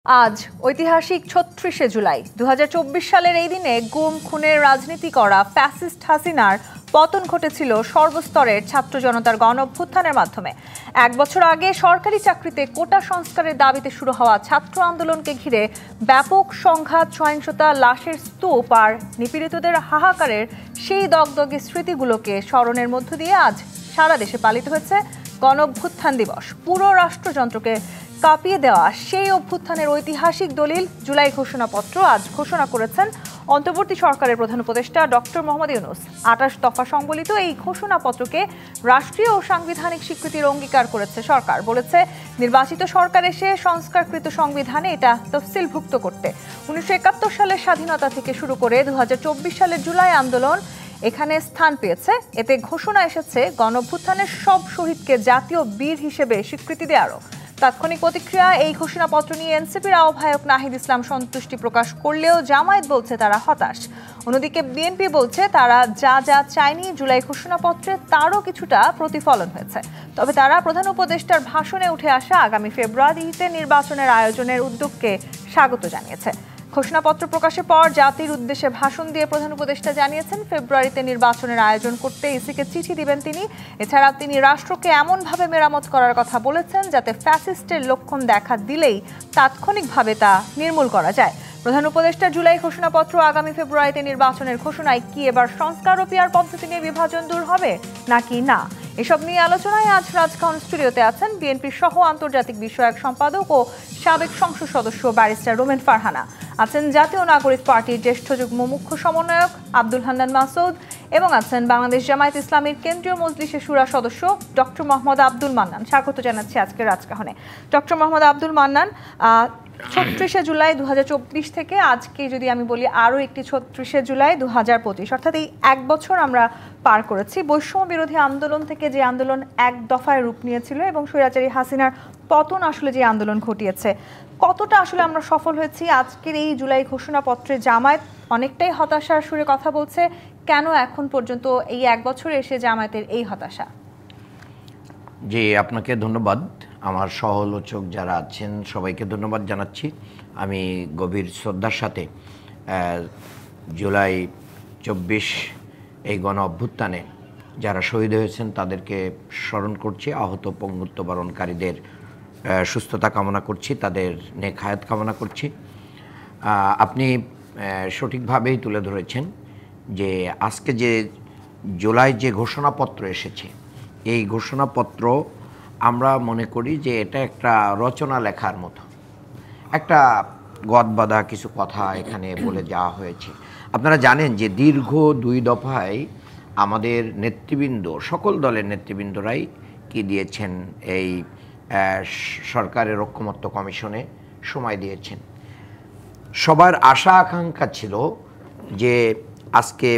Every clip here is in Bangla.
আজ ঐতিহাসিক ৩৬শে জুলাই ২০২৪ সালের এই দিনে গুম খুনের রাজনীতি করা ফ্যাসিস্ট হাসিনার পতন ঘটেছিল সর্বস্তরের ছাত্র জনতার গণ অভ্যুত্থানের মাধ্যমে। এক বছর আগে সরকারি চাকরিতে কোটা সংস্কারের দাবিতে শুরু হওয়া ছাত্র আন্দোলনকে ঘিরে ব্যাপক সংঘাত, সহিংসতা, লাশের স্তূপ আর নিপীড়িতদের হাহাকারের সেই দগদগে স্মৃতিগুলোকে স্মরণের মধ্য দিয়ে আজ সারা দেশে পালিত হয়েছে গণ অভ্যুত্থান দিবস। পুরো রাষ্ট্রযন্ত্রকে কাঁপিয়ে দেওয়া সেই অভ্যুত্থানের ঐতিহাসিক দলিল জুলাই ঘোষণাপত্র আজ ঘোষণা করেছেন অন্তর্বর্তী সরকারের প্রধান উপদেষ্টা ডক্টর মোহাম্মদ ইউনূস। ২৮ দফা সংবলিত এই ঘোষণাপত্রকে রাষ্ট্রীয় ও সাংবিধানিক স্বীকৃতির অঙ্গীকার করেছে সরকার। বলেছে, নির্বাচিত সরকার এসে সংস্কারকৃত সংবিধানে এটা তফসিলভুক্ত করতে ১৯৭১ সালের স্বাধীনতা থেকে শুরু করে ২০২৪ সালের জুলাই আন্দোলন এখানে স্থান পেয়েছে। এতে ঘোষণা এসেছে গণ অভ্যুত্থানের সব শহীদকে জাতীয় বীর হিসেবে স্বীকৃতি দেওয়ারও। তাৎক্ষণিক প্রতিক্রিয়া এই ঘোষণাপত্র নিয়ে এনসিপির আহ্বায়ক নাহিদ ইসলাম সন্তুষ্টি প্রকাশ করলেও জামায়াত বলছে তারা হতাশ। অন্যদিকে বিএনপি বলছে তারা যা যা চায়নি জুলাই ঘোষণাপত্রে তারও কিছুটা প্রতিফলন হয়েছে। তবে তারা প্রধান উপদেষ্টার ভাষণে উঠে আসা আগামী ফেব্রুয়ারিতে নির্বাচনের আয়োজনের উদ্যোগকে স্বাগত জানিয়েছে। ঘোষণাপত্র প্রকাশের পর জাতির উদ্দেশ্যে ভাষণ দিয়ে প্রধান উপদেষ্টা জানিয়েছেন, ফেব্রুয়ারিতে নির্বাচনের আয়োজন করতে ইসিকে চিঠি দিবেন তিনি। এছাড়া তিনি রাষ্ট্রকে এমনভাবে মেরামত করার কথা বলেছেন যাতে ফ্যাসিস্টের লক্ষণ দেখা দিলেই তাৎক্ষণিকভাবে তা নির্মূল করা যায়। প্রধান উপদেষ্টা জুলাই ঘোষণাপত্র আগামী ফেব্রুয়ারিতে নির্বাচনের ঘোষণায় কি এবার সংস্কার ও পিআর পদ্ধতি নিয়ে বিভাজন দূর হবে নাকি না, এসব নিয়ে আলোচনায় আজ রাজকাহন স্টুডিওতে আছেন বিএনপির সহ আন্তর্জাতিক বিষয়ক সম্পাদক ও সাবেক সংসদ সদস্য ব্যারিস্টার রোমেন ফারহানা, আছেন জাতীয় নাগরিক পার্টির জ্যেষ্ঠ যুগ্ম মুখ্য সমন্বয়ক আব্দুল হান্নান মাসুদ এবং আছেন বাংলাদেশ জামায়াত ইসলামীর কেন্দ্রীয় মজলিসের শুরা সদস্য ডক্টর মোহাম্মদ আব্দুল মান্নান। স্বাগত জানাচ্ছি আজকে রাজকাহনে। ডক্টর মোহাম্মদ আব্দুল মান্নান, ৩৬শে জুলাই ২০২৪ থেকে আজকে যদি আমি বলি আরও একটি ৩৬শে জুলাই ২০২৫, অর্থাৎ এই এক বছর আমরা পার করেছি। বৈষম্য বিরোধী আন্দোলন থেকে যে আন্দোলন এক দফায় রূপ নিয়েছিল এবং স্বৈরাচারী হাসিনার পতন আসলে যে আন্দোলন ঘটিয়েছে, কতটা আসলে আমরা সফল হয়েছি? আজকের এই জুলাই ঘোষণাপত্রে জামায়াত অনেকটাই হতাশার সুরে কথা বলছে। কেন এখন পর্যন্ত এই এক বছরে এসে জামায়াতের এই হতাশা? জি, আপনাকে ধন্যবাদ। আমার সহলোচক যারা আছেন সবাইকে ধন্যবাদ জানাচ্ছি। আমি গভীর শ্রদ্ধার সাথে জুলাই ২৪ এই গণ অভ্যুত্থানে যারা শহীদ হয়েছেন তাদেরকে স্মরণ করছি, আহত পঙ্গুত্ববরণকারীদের সুস্থতা কামনা করছি, তাদের নেক হায়াত কামনা করছি। আপনি সঠিকভাবেই তুলে ধরেছেন যে আজকে যে জুলাই যে ঘোষণাপত্র এসেছে, এই ঘোষণাপত্র আমরা মনে করি যে এটা একটা রচনা লেখার মতো, একটা গদবাঁধা কিছু কথা এখানে বলে যাওয়া হয়েছে। আপনারা জানেন যে দীর্ঘ ২ দফায় আমাদের নেতৃবৃন্দ, সকল দলের নেতৃবৃন্দরাই কি দিয়েছেন, এই সরকারের ঐকমত্য কমিশনে সময় দিয়েছেন। সবার আশা আকাঙ্ক্ষা ছিল যে আজকে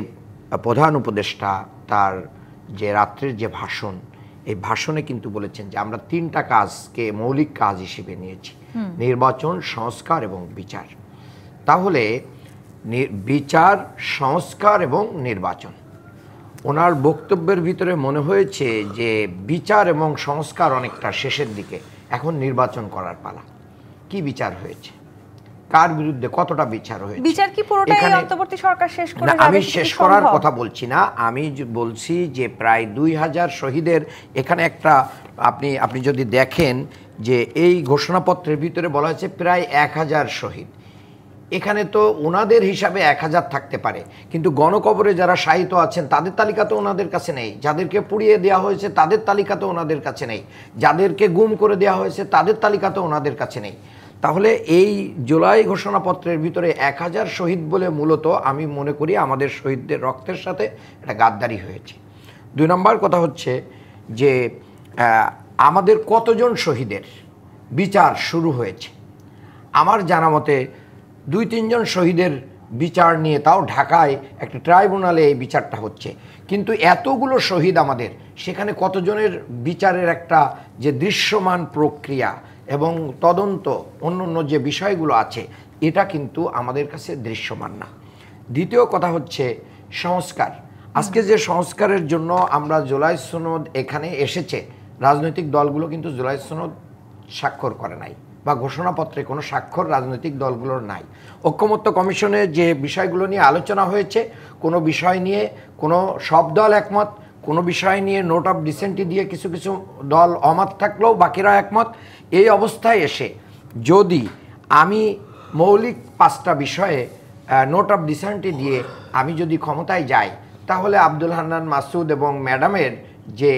প্রধান উপদেষ্টা তার যে রাত্রের যে ভাষণ, এই ভাষণে কিন্তু বলেছেন যে আমরা ৩টা কাজকে মৌলিক কাজ হিসেবে নিয়েছি, নির্বাচন, সংস্কার এবং বিচার। তাহলে বিচার, সংস্কার এবং নির্বাচন, ওনার বক্তব্যের ভিতরে মনে হয়েছে যে বিচার এবং সংস্কার অনেকটা শেষের দিকে, এখন নির্বাচন করার পালা। কি বিচার হয়েছে, কার বিরুদ্ধে কতটা বিচার হয়েছে, বিচার কি পুরোটাই অন্তর্বর্তী সরকার শেষ করে যাবে? আমি শেষ করার কথা বলছি না, আমি বলছি যে প্রায় ২০০০ শহীদের এখানে একটা আপনি যদি দেখেন যে এই ঘোষণাপত্রের ভিতরে বলা হয়েছে প্রায় ১০০০ শহীদ। এখানে তো ওনাদের হিসাবে ১০০০ থাকতে পারে, কিন্তু গণকবরে যারা শায়িত আছেন তাদের তালিকা তো ওনাদের কাছে নেই, যাদেরকে পুড়িয়ে দেওয়া হয়েছে তাদের তালিকা তো ওনাদের কাছে নেই, যাদেরকে গুম করে দেওয়া হয়েছে তাদের তালিকা তো ওনাদের কাছে নেই। তাহলে এই জুলাই ঘোষণাপত্রের ভিতরে ১০০০ শহীদ বলে মূলত আমি মনে করি আমাদের শহীদদের রক্তের সাথে একটা গাদ্দারি হয়েছে। ২ নম্বর কথা হচ্ছে যে আমাদের কতজন শহীদের বিচার শুরু হয়েছে। আমার জানা মতে ২-৩ জন শহীদের বিচার নিয়ে, তাও ঢাকায় একটা ট্রাইব্যুনালে এই বিচারটা হচ্ছে, কিন্তু এতগুলো শহীদ আমাদের, সেখানে কতজনের বিচারের একটা যে দৃশ্যমান প্রক্রিয়া এবং তদন্ত অন্য যে বিষয়গুলো আছে, এটা কিন্তু আমাদের কাছে দৃশ্যমান না। দ্বিতীয় কথা হচ্ছে সংস্কার। আজকে যে সংস্কারের জন্য আমরা জুলাই সনদ এখানে এসেছে, রাজনৈতিক দলগুলো কিন্তু জুলাই সনদ স্বাক্ষর করে নাই, বা ঘোষণাপত্রে কোনো স্বাক্ষর রাজনৈতিক দলগুলোর নাই। ঐকমত্য কমিশনে যে বিষয়গুলো নিয়ে আলোচনা হয়েছে, কোনো বিষয় নিয়ে কোনো সব দল একমত, কোনো বিষয় নিয়ে নোট অফ ডিসেন্টি দিয়ে কিছু কিছু দল অমত থাকলেও বাকিরা একমত। এই অবস্থায় এসে যদি আমি মৌলিক 5টা বিষয়ে নোট অফ ডিসেন্টি দিয়ে আমি যদি ক্ষমতায় যাই, তাহলে আব্দুল হান্নান মাসুদ এবং ম্যাডামের যে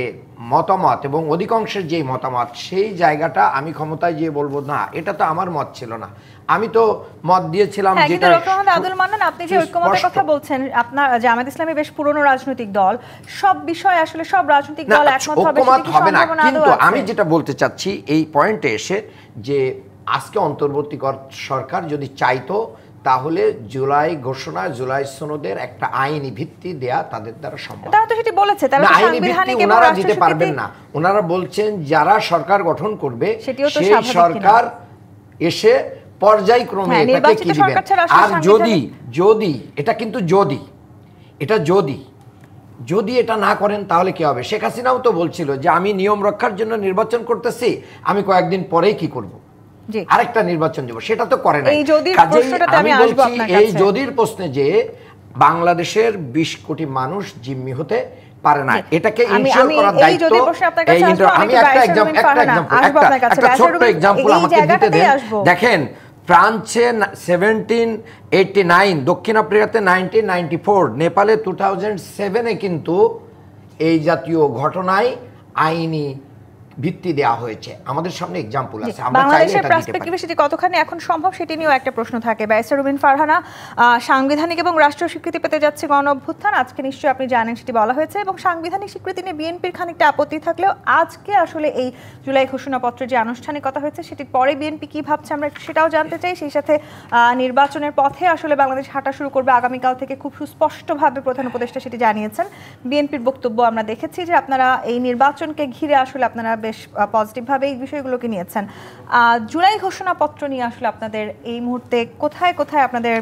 মতামত এবং অধিকাংশের যেই মতামত, সেই জায়গাটা আমি ক্ষমতায় গিয়ে বলবো না, এটা তো আমার মত ছিল না, আমি তো মত দিয়েছিলাম যেটা। আব্দুল মান্নান, আপনি যে ঐক্যমতের কথা বলছেন, আপনার জামায়াত ইসলামী বেশ পুরনো রাজনৈতিক দল, সব বিষয়ে আসলে সব রাজনৈতিক দল একমত হবে না, কিন্তু আমি যেটা বলতে চাচ্ছি এই পয়েন্টে এসে যে আজকে অন্তর্বর্তীকালীন সরকার যদি চাইতো, তাহলে জুলাই ঘোষণা, জুলাই সনদের একটা আইনি ভিত্তি দেয়া তাদের দ্বারা সম্ভব। তারা তো সেটি বলেছে, তারা আইনি ভিত্তি ওনারা দিতে পারবেন না। ওনারা বলছেন যারা সরকার গঠন করবে সেই সরকার এসে পর্যায়ক্রমে এটাকে কি দিবেন। আর যদি এটা কিন্তু যদি এটা না করেন তাহলে কি হবে? শেখ হাসিনাও তো বলছিল যে আমি নিয়ম রক্ষার জন্য নির্বাচন করতেছি, আমি কয়েকদিন পরেই কি করব, আরেকটা নির্বাচন দেব, সেটা তো করে না। এই যদির প্রশ্নে যে বাংলাদেশের 20 কোটি মানুষ জিম্মি হতে পারে না, এটাকে ইনশিওর করার দায়িত্ব। আমি একটা ছোট্ট এক্সাম্পল আমাকে দিতে দেন। দেখেন, ফ্রান্সে 1789, দক্ষিণ আফ্রিকাতে 1994, নেপালে 2007-এ কিন্তু এই জাতীয় ঘটনায় আইনি ভিত্তি দেওয়া হয়েছে। আমাদের সামনে এক্সাম্পল আছে, আমরা চাইলে এটা দিতে পারি। সেটি কতখানি এখন সম্ভব সেটি নিয়েও একটা প্রশ্ন থাকে। ব্যারিস্টার রুবিন ফারহানা, সাংবিধানিক এবং রাষ্ট্রীয় স্বীকৃতি পেতে যাচ্ছে গণ অভ্যুত্থান, আজকে নিশ্চয়ই আপনি জানেন সেটি বলা হয়েছে, এবং সাংবিধানিক স্বীকৃতি নিয়ে বিএনপির খানিকটা আপত্তি থাকলেও আজকে আসলে এই জুলাই ঘোষণাপত্রের যে আনুষ্ঠানিকতা হয়েছে সেটির পরে বিএনপি কি ভাবছে আমরা সেটাও জানতে চাই। সেই সাথে নির্বাচনের পথে আসলে বাংলাদেশ হাঁটা শুরু করবে আগামীকাল থেকে, খুব সুস্পষ্টভাবে প্রধান উপদেষ্টা সেটি জানিয়েছেন। বিএনপির বক্তব্য আমরা দেখেছি যে আপনারা এই নির্বাচনকে ঘিরে আসলে আপনারা বেশ পজিটিভভাবে এই বিষয়গুলোকে নিয়েছেন। জুলাই ঘোষণাপত্র নিয়ে আসলে আপনাদের এই মুহূর্তে কোথায় কোথায় আপনাদের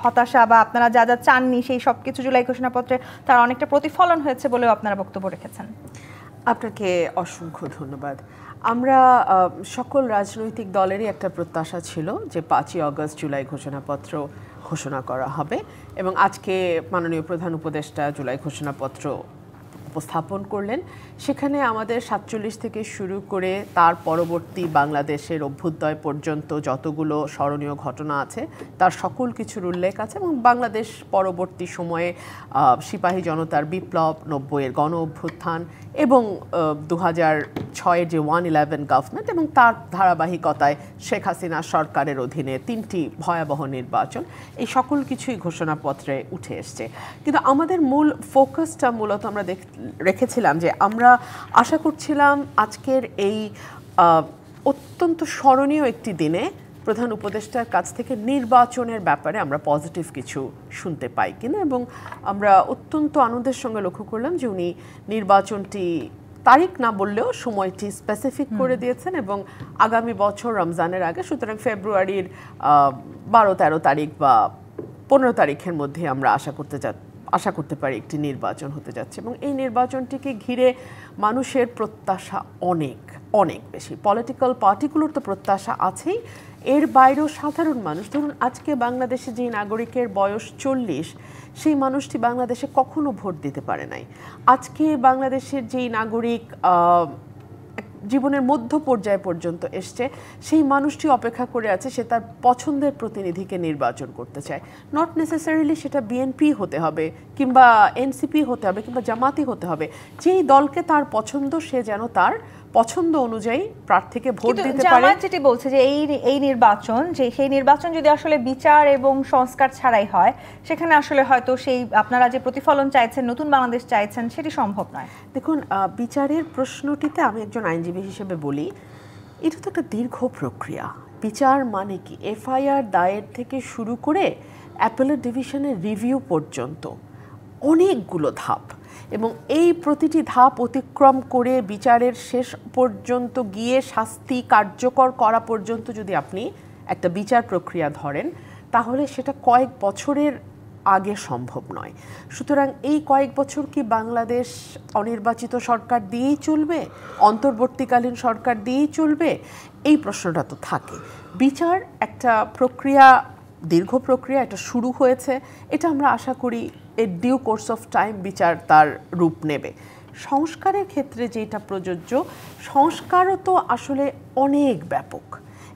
হতাশা, বা আপনারা যা যা চাননি সেই সব কিছু জুলাই ঘোষণাপত্রে তার অনেকটা প্রতিফলন হয়েছে বলেও আপনারা বক্তব্য রেখেছেন? আপনাকে অসংখ্য ধন্যবাদ। আমরা সকল রাজনৈতিক দলেরই একটা প্রত্যাশা ছিল যে 5ই আগস্ট জুলাই ঘোষণাপত্র ঘোষণা করা হবে, এবং আজকে মাননীয় প্রধান উপদেষ্টা জুলাই ঘোষণাপত্র উপস্থাপন করলেন। সেখানে আমাদের 47 থেকে শুরু করে তার পরবর্তী বাংলাদেশের অভ্যুদয় পর্যন্ত যতগুলো স্মরণীয় ঘটনা আছে তার সকল কিছুর উল্লেখ আছে, এবং বাংলাদেশ পরবর্তী সময়ে সিপাহী জনতার বিপ্লব, 90-এর গণ অভ্যুত্থান এবং 2006-এর যে 111 গভর্নমেন্ট, এবং তার ধারাবাহিকতায় শেখ হাসিনা সরকারের অধীনে 3টি ভয়াবহ নির্বাচন, এই সকল কিছুই ঘোষণাপত্রে উঠে এসছে। কিন্তু আমাদের মূল ফোকাসটা মূলত আমরা রেখেছিলাম যে আমরা আশা করছিলাম আজকের এই অত্যন্ত স্মরণীয় একটি দিনে প্রধান উপদেষ্টার কাছ থেকে নির্বাচনের ব্যাপারে আমরা পজিটিভ কিছু শুনতে পাই কিনা, এবং আমরা অত্যন্ত আনন্দের সঙ্গে লক্ষ্য করলাম যে উনি নির্বাচনটি তারিখ না বললেও সময়টি স্পেসিফিক করে দিয়েছেন, এবং আগামী বছর রমজানের আগে, সুতরাং ফেব্রুয়ারির 12-13 তারিখ বা 15 তারিখের মধ্যে আমরা আশা করতে পারি একটি নির্বাচন হতে যাচ্ছে। এবং এই নির্বাচনটিকে ঘিরে মানুষের প্রত্যাশা অনেক অনেক বেশি। পলিটিক্যাল পার্টিগুলোর তো প্রত্যাশা আছেই, এর বাইরেও সাধারণ মানুষ, ধরুন আজকে বাংলাদেশে যে নাগরিকের বয়স 40, সেই মানুষটি বাংলাদেশে কখনো ভোট দিতে পারে নাই। আজকে বাংলাদেশের যেই নাগরিক জীবনের মধ্য পর্যায় পর্যন্ত এসছে, সেই মানুষটি অপেক্ষা করে আছে সে তার পছন্দের প্রতিনিধিকে নির্বাচন করতে চায়। নট নেসেসারিলি সেটা বিএনপি হতে হবে, কিংবা এনসিপি হতে হবে, কিংবা জামাতি হতে হবে। যেই দলকে তার পছন্দ সে যেন তার পছন্দ অনুযায়ী প্রার্থীকে ভোট দিতে পারে। জামাত যেটি বলছে যে এই নির্বাচন, যে সেই নির্বাচন যদি আসলে বিচার এবং সংস্কার ছাড়াই হয়, সেখানে আসলে হয়তো সেই আপনারা যে প্রতিফলন চাইছেন, নতুন বাংলাদেশ চাইছেন, সেটি সম্ভব নয়। দেখুন, বিচারের প্রশ্নটিতে আমি একজন আইনজীবী হিসেবে বলি, এটা তো একটা দীর্ঘ প্রক্রিয়া। বিচার মানে কি? এফআইআর দায়ের থেকে শুরু করে অ্যাপেলেট ডিভিশনের রিভিউ পর্যন্ত অনেকগুলো ধাপ, এবং এই প্রতিটি ধাপ অতিক্রম করে বিচারের শেষ পর্যন্ত গিয়ে শাস্তি কার্যকর করা পর্যন্ত যদি আপনি একটা বিচার প্রক্রিয়া ধরেন, তাহলে সেটা কয়েক বছরের আগে সম্ভব নয়। সুতরাং এই কয়েক বছর কি বাংলাদেশ অনির্বাচিত সরকার দিয়েই চলবে, অন্তর্বর্তীকালীন সরকার দিয়েই চলবে? এই প্রশ্নটা তো থাকে। বিচার একটা প্রক্রিয়া, দীর্ঘ প্রক্রিয়া, এটা শুরু হয়েছে। এটা আমরা আশা করি এর ডিউ কোর্স অফ টাইম বিচার তার রূপ নেবে। সংস্কারের ক্ষেত্রে যেটা প্রযোজ্য, সংস্কারও তো আসলে অনেক ব্যাপক,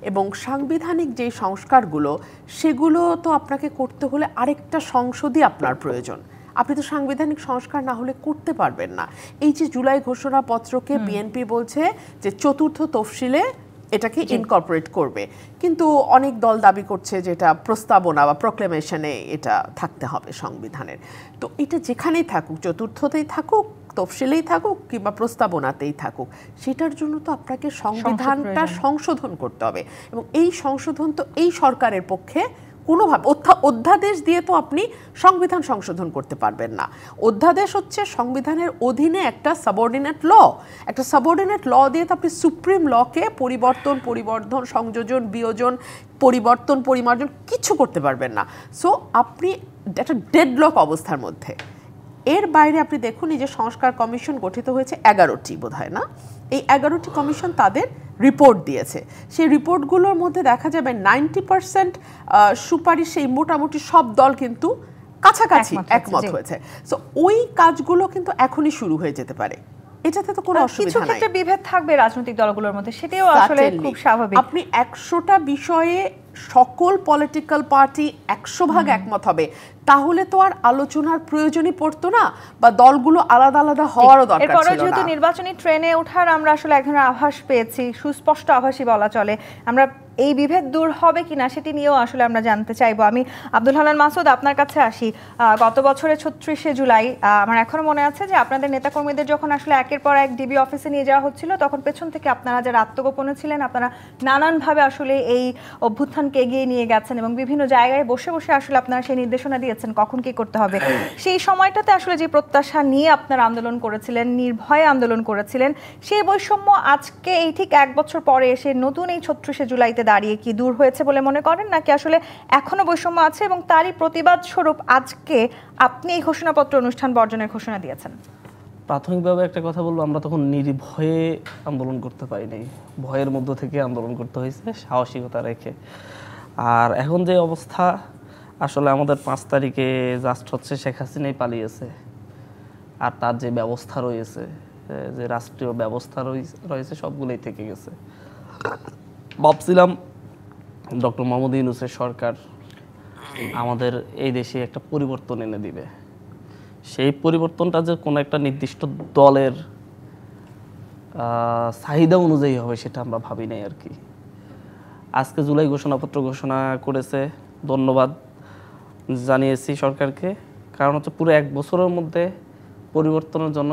এবং সাংবিধানিক যে সংস্কারগুলো সেগুলো তো আপনাকে করতে হলে আরেকটা সংসদই আপনার প্রয়োজন। আপনি তো সাংবিধানিক সংস্কার না হলে করতে পারবেন না। এই যে জুলাই ঘোষণাপত্রকে বিএনপি বলছে যে চতুর্থ তফসিলে এটাকে ইনকর্পোরেট করবে, কিন্তু অনেক দল দাবি করছে যে এটা প্রস্তাবনা বা প্রক্লেমেশনে এটা থাকতে হবে সংবিধানের। তো এটা যেখানেই থাকুক, চতুর্থতেই থাকুক, তফসিলেই থাকুক, কিংবা প্রস্তাবনাতেই থাকুক, সেটার জন্য তো আপনাকে সংবিধানটা সংশোধন করতে হবে। এবং এই সংশোধন তো এই সরকারের পক্ষে কোনোভাবে, অধ্যাদেশ দিয়ে তো আপনি সংবিধান সংশোধন করতে পারবেন না। অধ্যাদেশ হচ্ছে সংবিধানের অধীনে একটা সাবঅর্ডিনেট ল। একটা সাবঅর্ডিনেট ল দিয়ে তো আপনি সুপ্রিম লকে পরিবর্তন, সংযোজন, বিয়োজন, পরিবর্তন, পরিমার্জন কিছু করতে পারবেন না। সো আপনি একটা ডেডলক অবস্থার মধ্যে। এর বাইরে আপনি দেখুন, এই যে সংস্কার কমিশন গঠিত হয়েছে 11টি, বোধ হয় না, এই 11টি কমিশন তাদের রিপোর্ট দিয়েছে। সেই রিপোর্টগুলোর মধ্যে দেখা যাবে 90% সুপারিশ এই মোটামুটি সব দল কিন্তু কাছাকাছি একমত হয়েছে। সো ওই কাজগুলো কিন্তু এখনই শুরু হয়ে যেতে পারে, এটাতে তো কোনো অসুবিধা নাই। কিছু ক্ষেত্রে বিভেদ থাকবে রাজনৈতিক দলগুলোর মধ্যে, সেটাও আসলে খুব স্বাভাবিক। আপনি 100টা বিষয়ে সকল পলিটিক্যাল পার্টি 100% একমত হবে, তাহলে তো আর আলোচনার প্রয়োজনই পড়তো না, বা দলগুলো আলাদা আলাদা হওয়ারও দরকার ছিল না। এরপরে যেহেতু নির্বাচনী ট্রেনে ওঠার আমরা আসলে এক ধরনের আভাস পেয়েছি, সুস্পষ্ট আভাসই বলা চলে, আমরা এই বিভেদ দূর হবে কিনা সেটি নিয়েও আসলে আমরা জানতে চাইবো। আমি আব্দুল হান্নান মাসুদ আপনার কাছে আসি। গত বছরের 36শে জুলাই আমার এখনো মনে আছে যে আপনাদের নেতাকর্মীদের যখন আসলে একের পর এক ডিবি অফিসে নিয়ে যাওয়া হচ্ছিল, তখন পেছন থেকে আপনারা যারা আত্মগোপনে ছিলেন, আপনারা নানানভাবে আসলে এই অভ্যুত্থানকে এগিয়ে নিয়ে গেছেন এবং বিভিন্ন জায়গায় বসে বসে আসলে আপনারা সেই নির্দেশনা দিয়েছেন কখন কি করতে হবে। সেই সময়টাতে আসলে যে প্রত্যাশা নিয়ে আপনারা আন্দোলন করেছিলেন, নির্ভয়ে আন্দোলন করেছিলেন, সেই বৈষম্য আজকে এই ঠিক এক বছর পরে এসে নতুন এই 36শে জুলাইতে দাঁড়িয়ে কি দূর হয়েছে বলে মনে করেন, নাকি আসলে এখনো বৈষম্য আছে এবং তারই প্রতিবাদ স্বরূপ আজকে আপনি এই ঘোষণাপত্র অনুষ্ঠান বর্জনের ঘোষণা দিয়েছেন? প্রাথমিকভাবে একটা কথা বলবো, আমরা তখন নির্ভয়ে আন্দোলন করতে পারি নাই, ভয়ের মধ্য থেকে আন্দোলন করতে হয়েছে সাহসিকতা রেখে। আর এখন যে অবস্থা, আসলে আমাদের 5 তারিখে জাস্ট হচ্ছে শেখ হাসিনাই পালিয়েছে, আর তার যে ব্যবস্থা রয়েছে, যে রাষ্ট্রীয় ব্যবস্থা রয়েছে সবগুলোই থেকে গেছে। ভাবছিলাম ডক্টর মোহাম্মদ ইউনূসের সরকার আমাদের এই দেশে একটা পরিবর্তন এনে দিবে, সেই পরিবর্তনটা যে কোনো একটা নির্দিষ্ট দলের চাহিদা অনুযায়ী হবে সেটা আমরা ভাবি নাই আর কি। আজকে জুলাই ঘোষণাপত্র ঘোষণা করেছে, ধন্যবাদ জানিয়েছি সরকারকে, কারণ হচ্ছে পুরো 1 বছরের মধ্যে পরিবর্তনের জন্য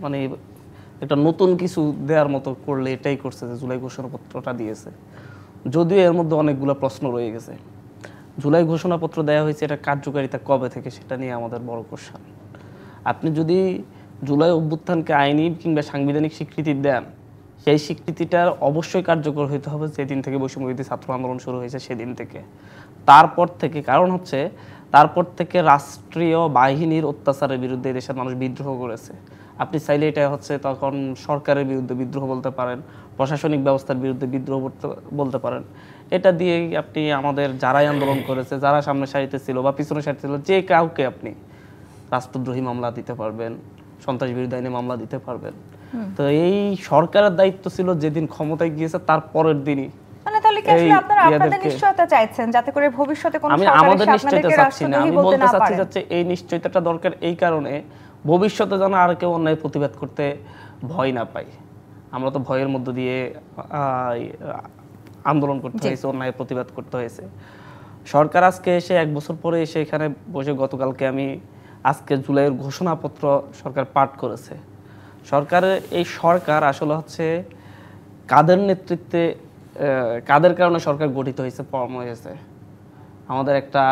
মানে একটা নতুন কিছু দেওয়ার মতো করলে এটাই করছে যে জুলাই ঘোষণাপত্রটা দিয়েছে। যদিও এর মধ্যে অনেকগুলো প্রশ্ন রয়ে গেছে। জুলাই ঘোষণাপত্র দেওয়া হয়েছে, এটা কার্যকারিতা কবে থেকে সেটা নিয়ে আমাদের বড় কোশ্চেন। আপনি যদি জুলাই অভ্যুত্থানকে আইনি কিংবা সাংবিধানিক স্বীকৃতি দেন, সেই স্বীকৃতিটার অবশ্যই কার্যকর হতে হবে যেদিন থেকে বৈষম্যবিরোধী ছাত্র আন্দোলন শুরু হয়েছে সেদিন থেকে। তারপর থেকে, কারণ হচ্ছে তারপর থেকে রাষ্ট্রীয় বাহিনীর অত্যাচারের বিরুদ্ধে দেশের মানুষ বিদ্রোহ করেছে। আপনি চাইলে এটা হচ্ছে তখন সরকারের বিরুদ্ধে বিদ্রোহ বলতে পারেন, প্রশাসনিক ব্যবস্থার বিরুদ্ধে বিদ্রোহ বলতে পারেন। এটা দিয়ে আপনি আমাদের যারাই আন্দোলন করেছে, যারা সামনে সারিতে ছিল বা পিছনে সারিতে ছিল, যে কাউকে আপনি রাষ্ট্রদ্রোহী মামলা দিতে পারবেন, সন্ত্রাস বিরোধী আইনে মামলা দিতে পারবেন। তো এই সরকারের দায়িত্ব ছিল যেদিন ক্ষমতায় গিয়েছে তার পরের দিনই। মানে তাহলে কি আসলে আপনারা আপনাদের নিশ্চয়তা চাইছেন যাতে করে ভবিষ্যতে কোনো সরকার আমাদের নিশ্চয়তা চাচ্ছি না, আমি বলতে চাচ্ছি পারে? এই নিশ্চয়তাটা দরকার এই কারণে ভবিষ্যতে যেন আর কেউ অন্যায় প্রতিবাদ করতে ভয় না পায়। আমরা তো ভয়ের মধ্য দিয়ে আন্দোলন করতে হয়েছে, অন্যায় প্রতিবাদ করতে হয়েছে। সরকার আজকে এসে 1 বছর পরে এসে এখানে বসে, গতকালকে আমি আজকে জুলাইয়ের ঘোষণাপত্র সরকার পাঠ করেছে। সরকারের এই সরকার আসলে হচ্ছে কাদের নেতৃত্বে, কাদের কারণে সরকার গঠিত হয়েছে ফর্ম হয়েছে। আমাদের একটা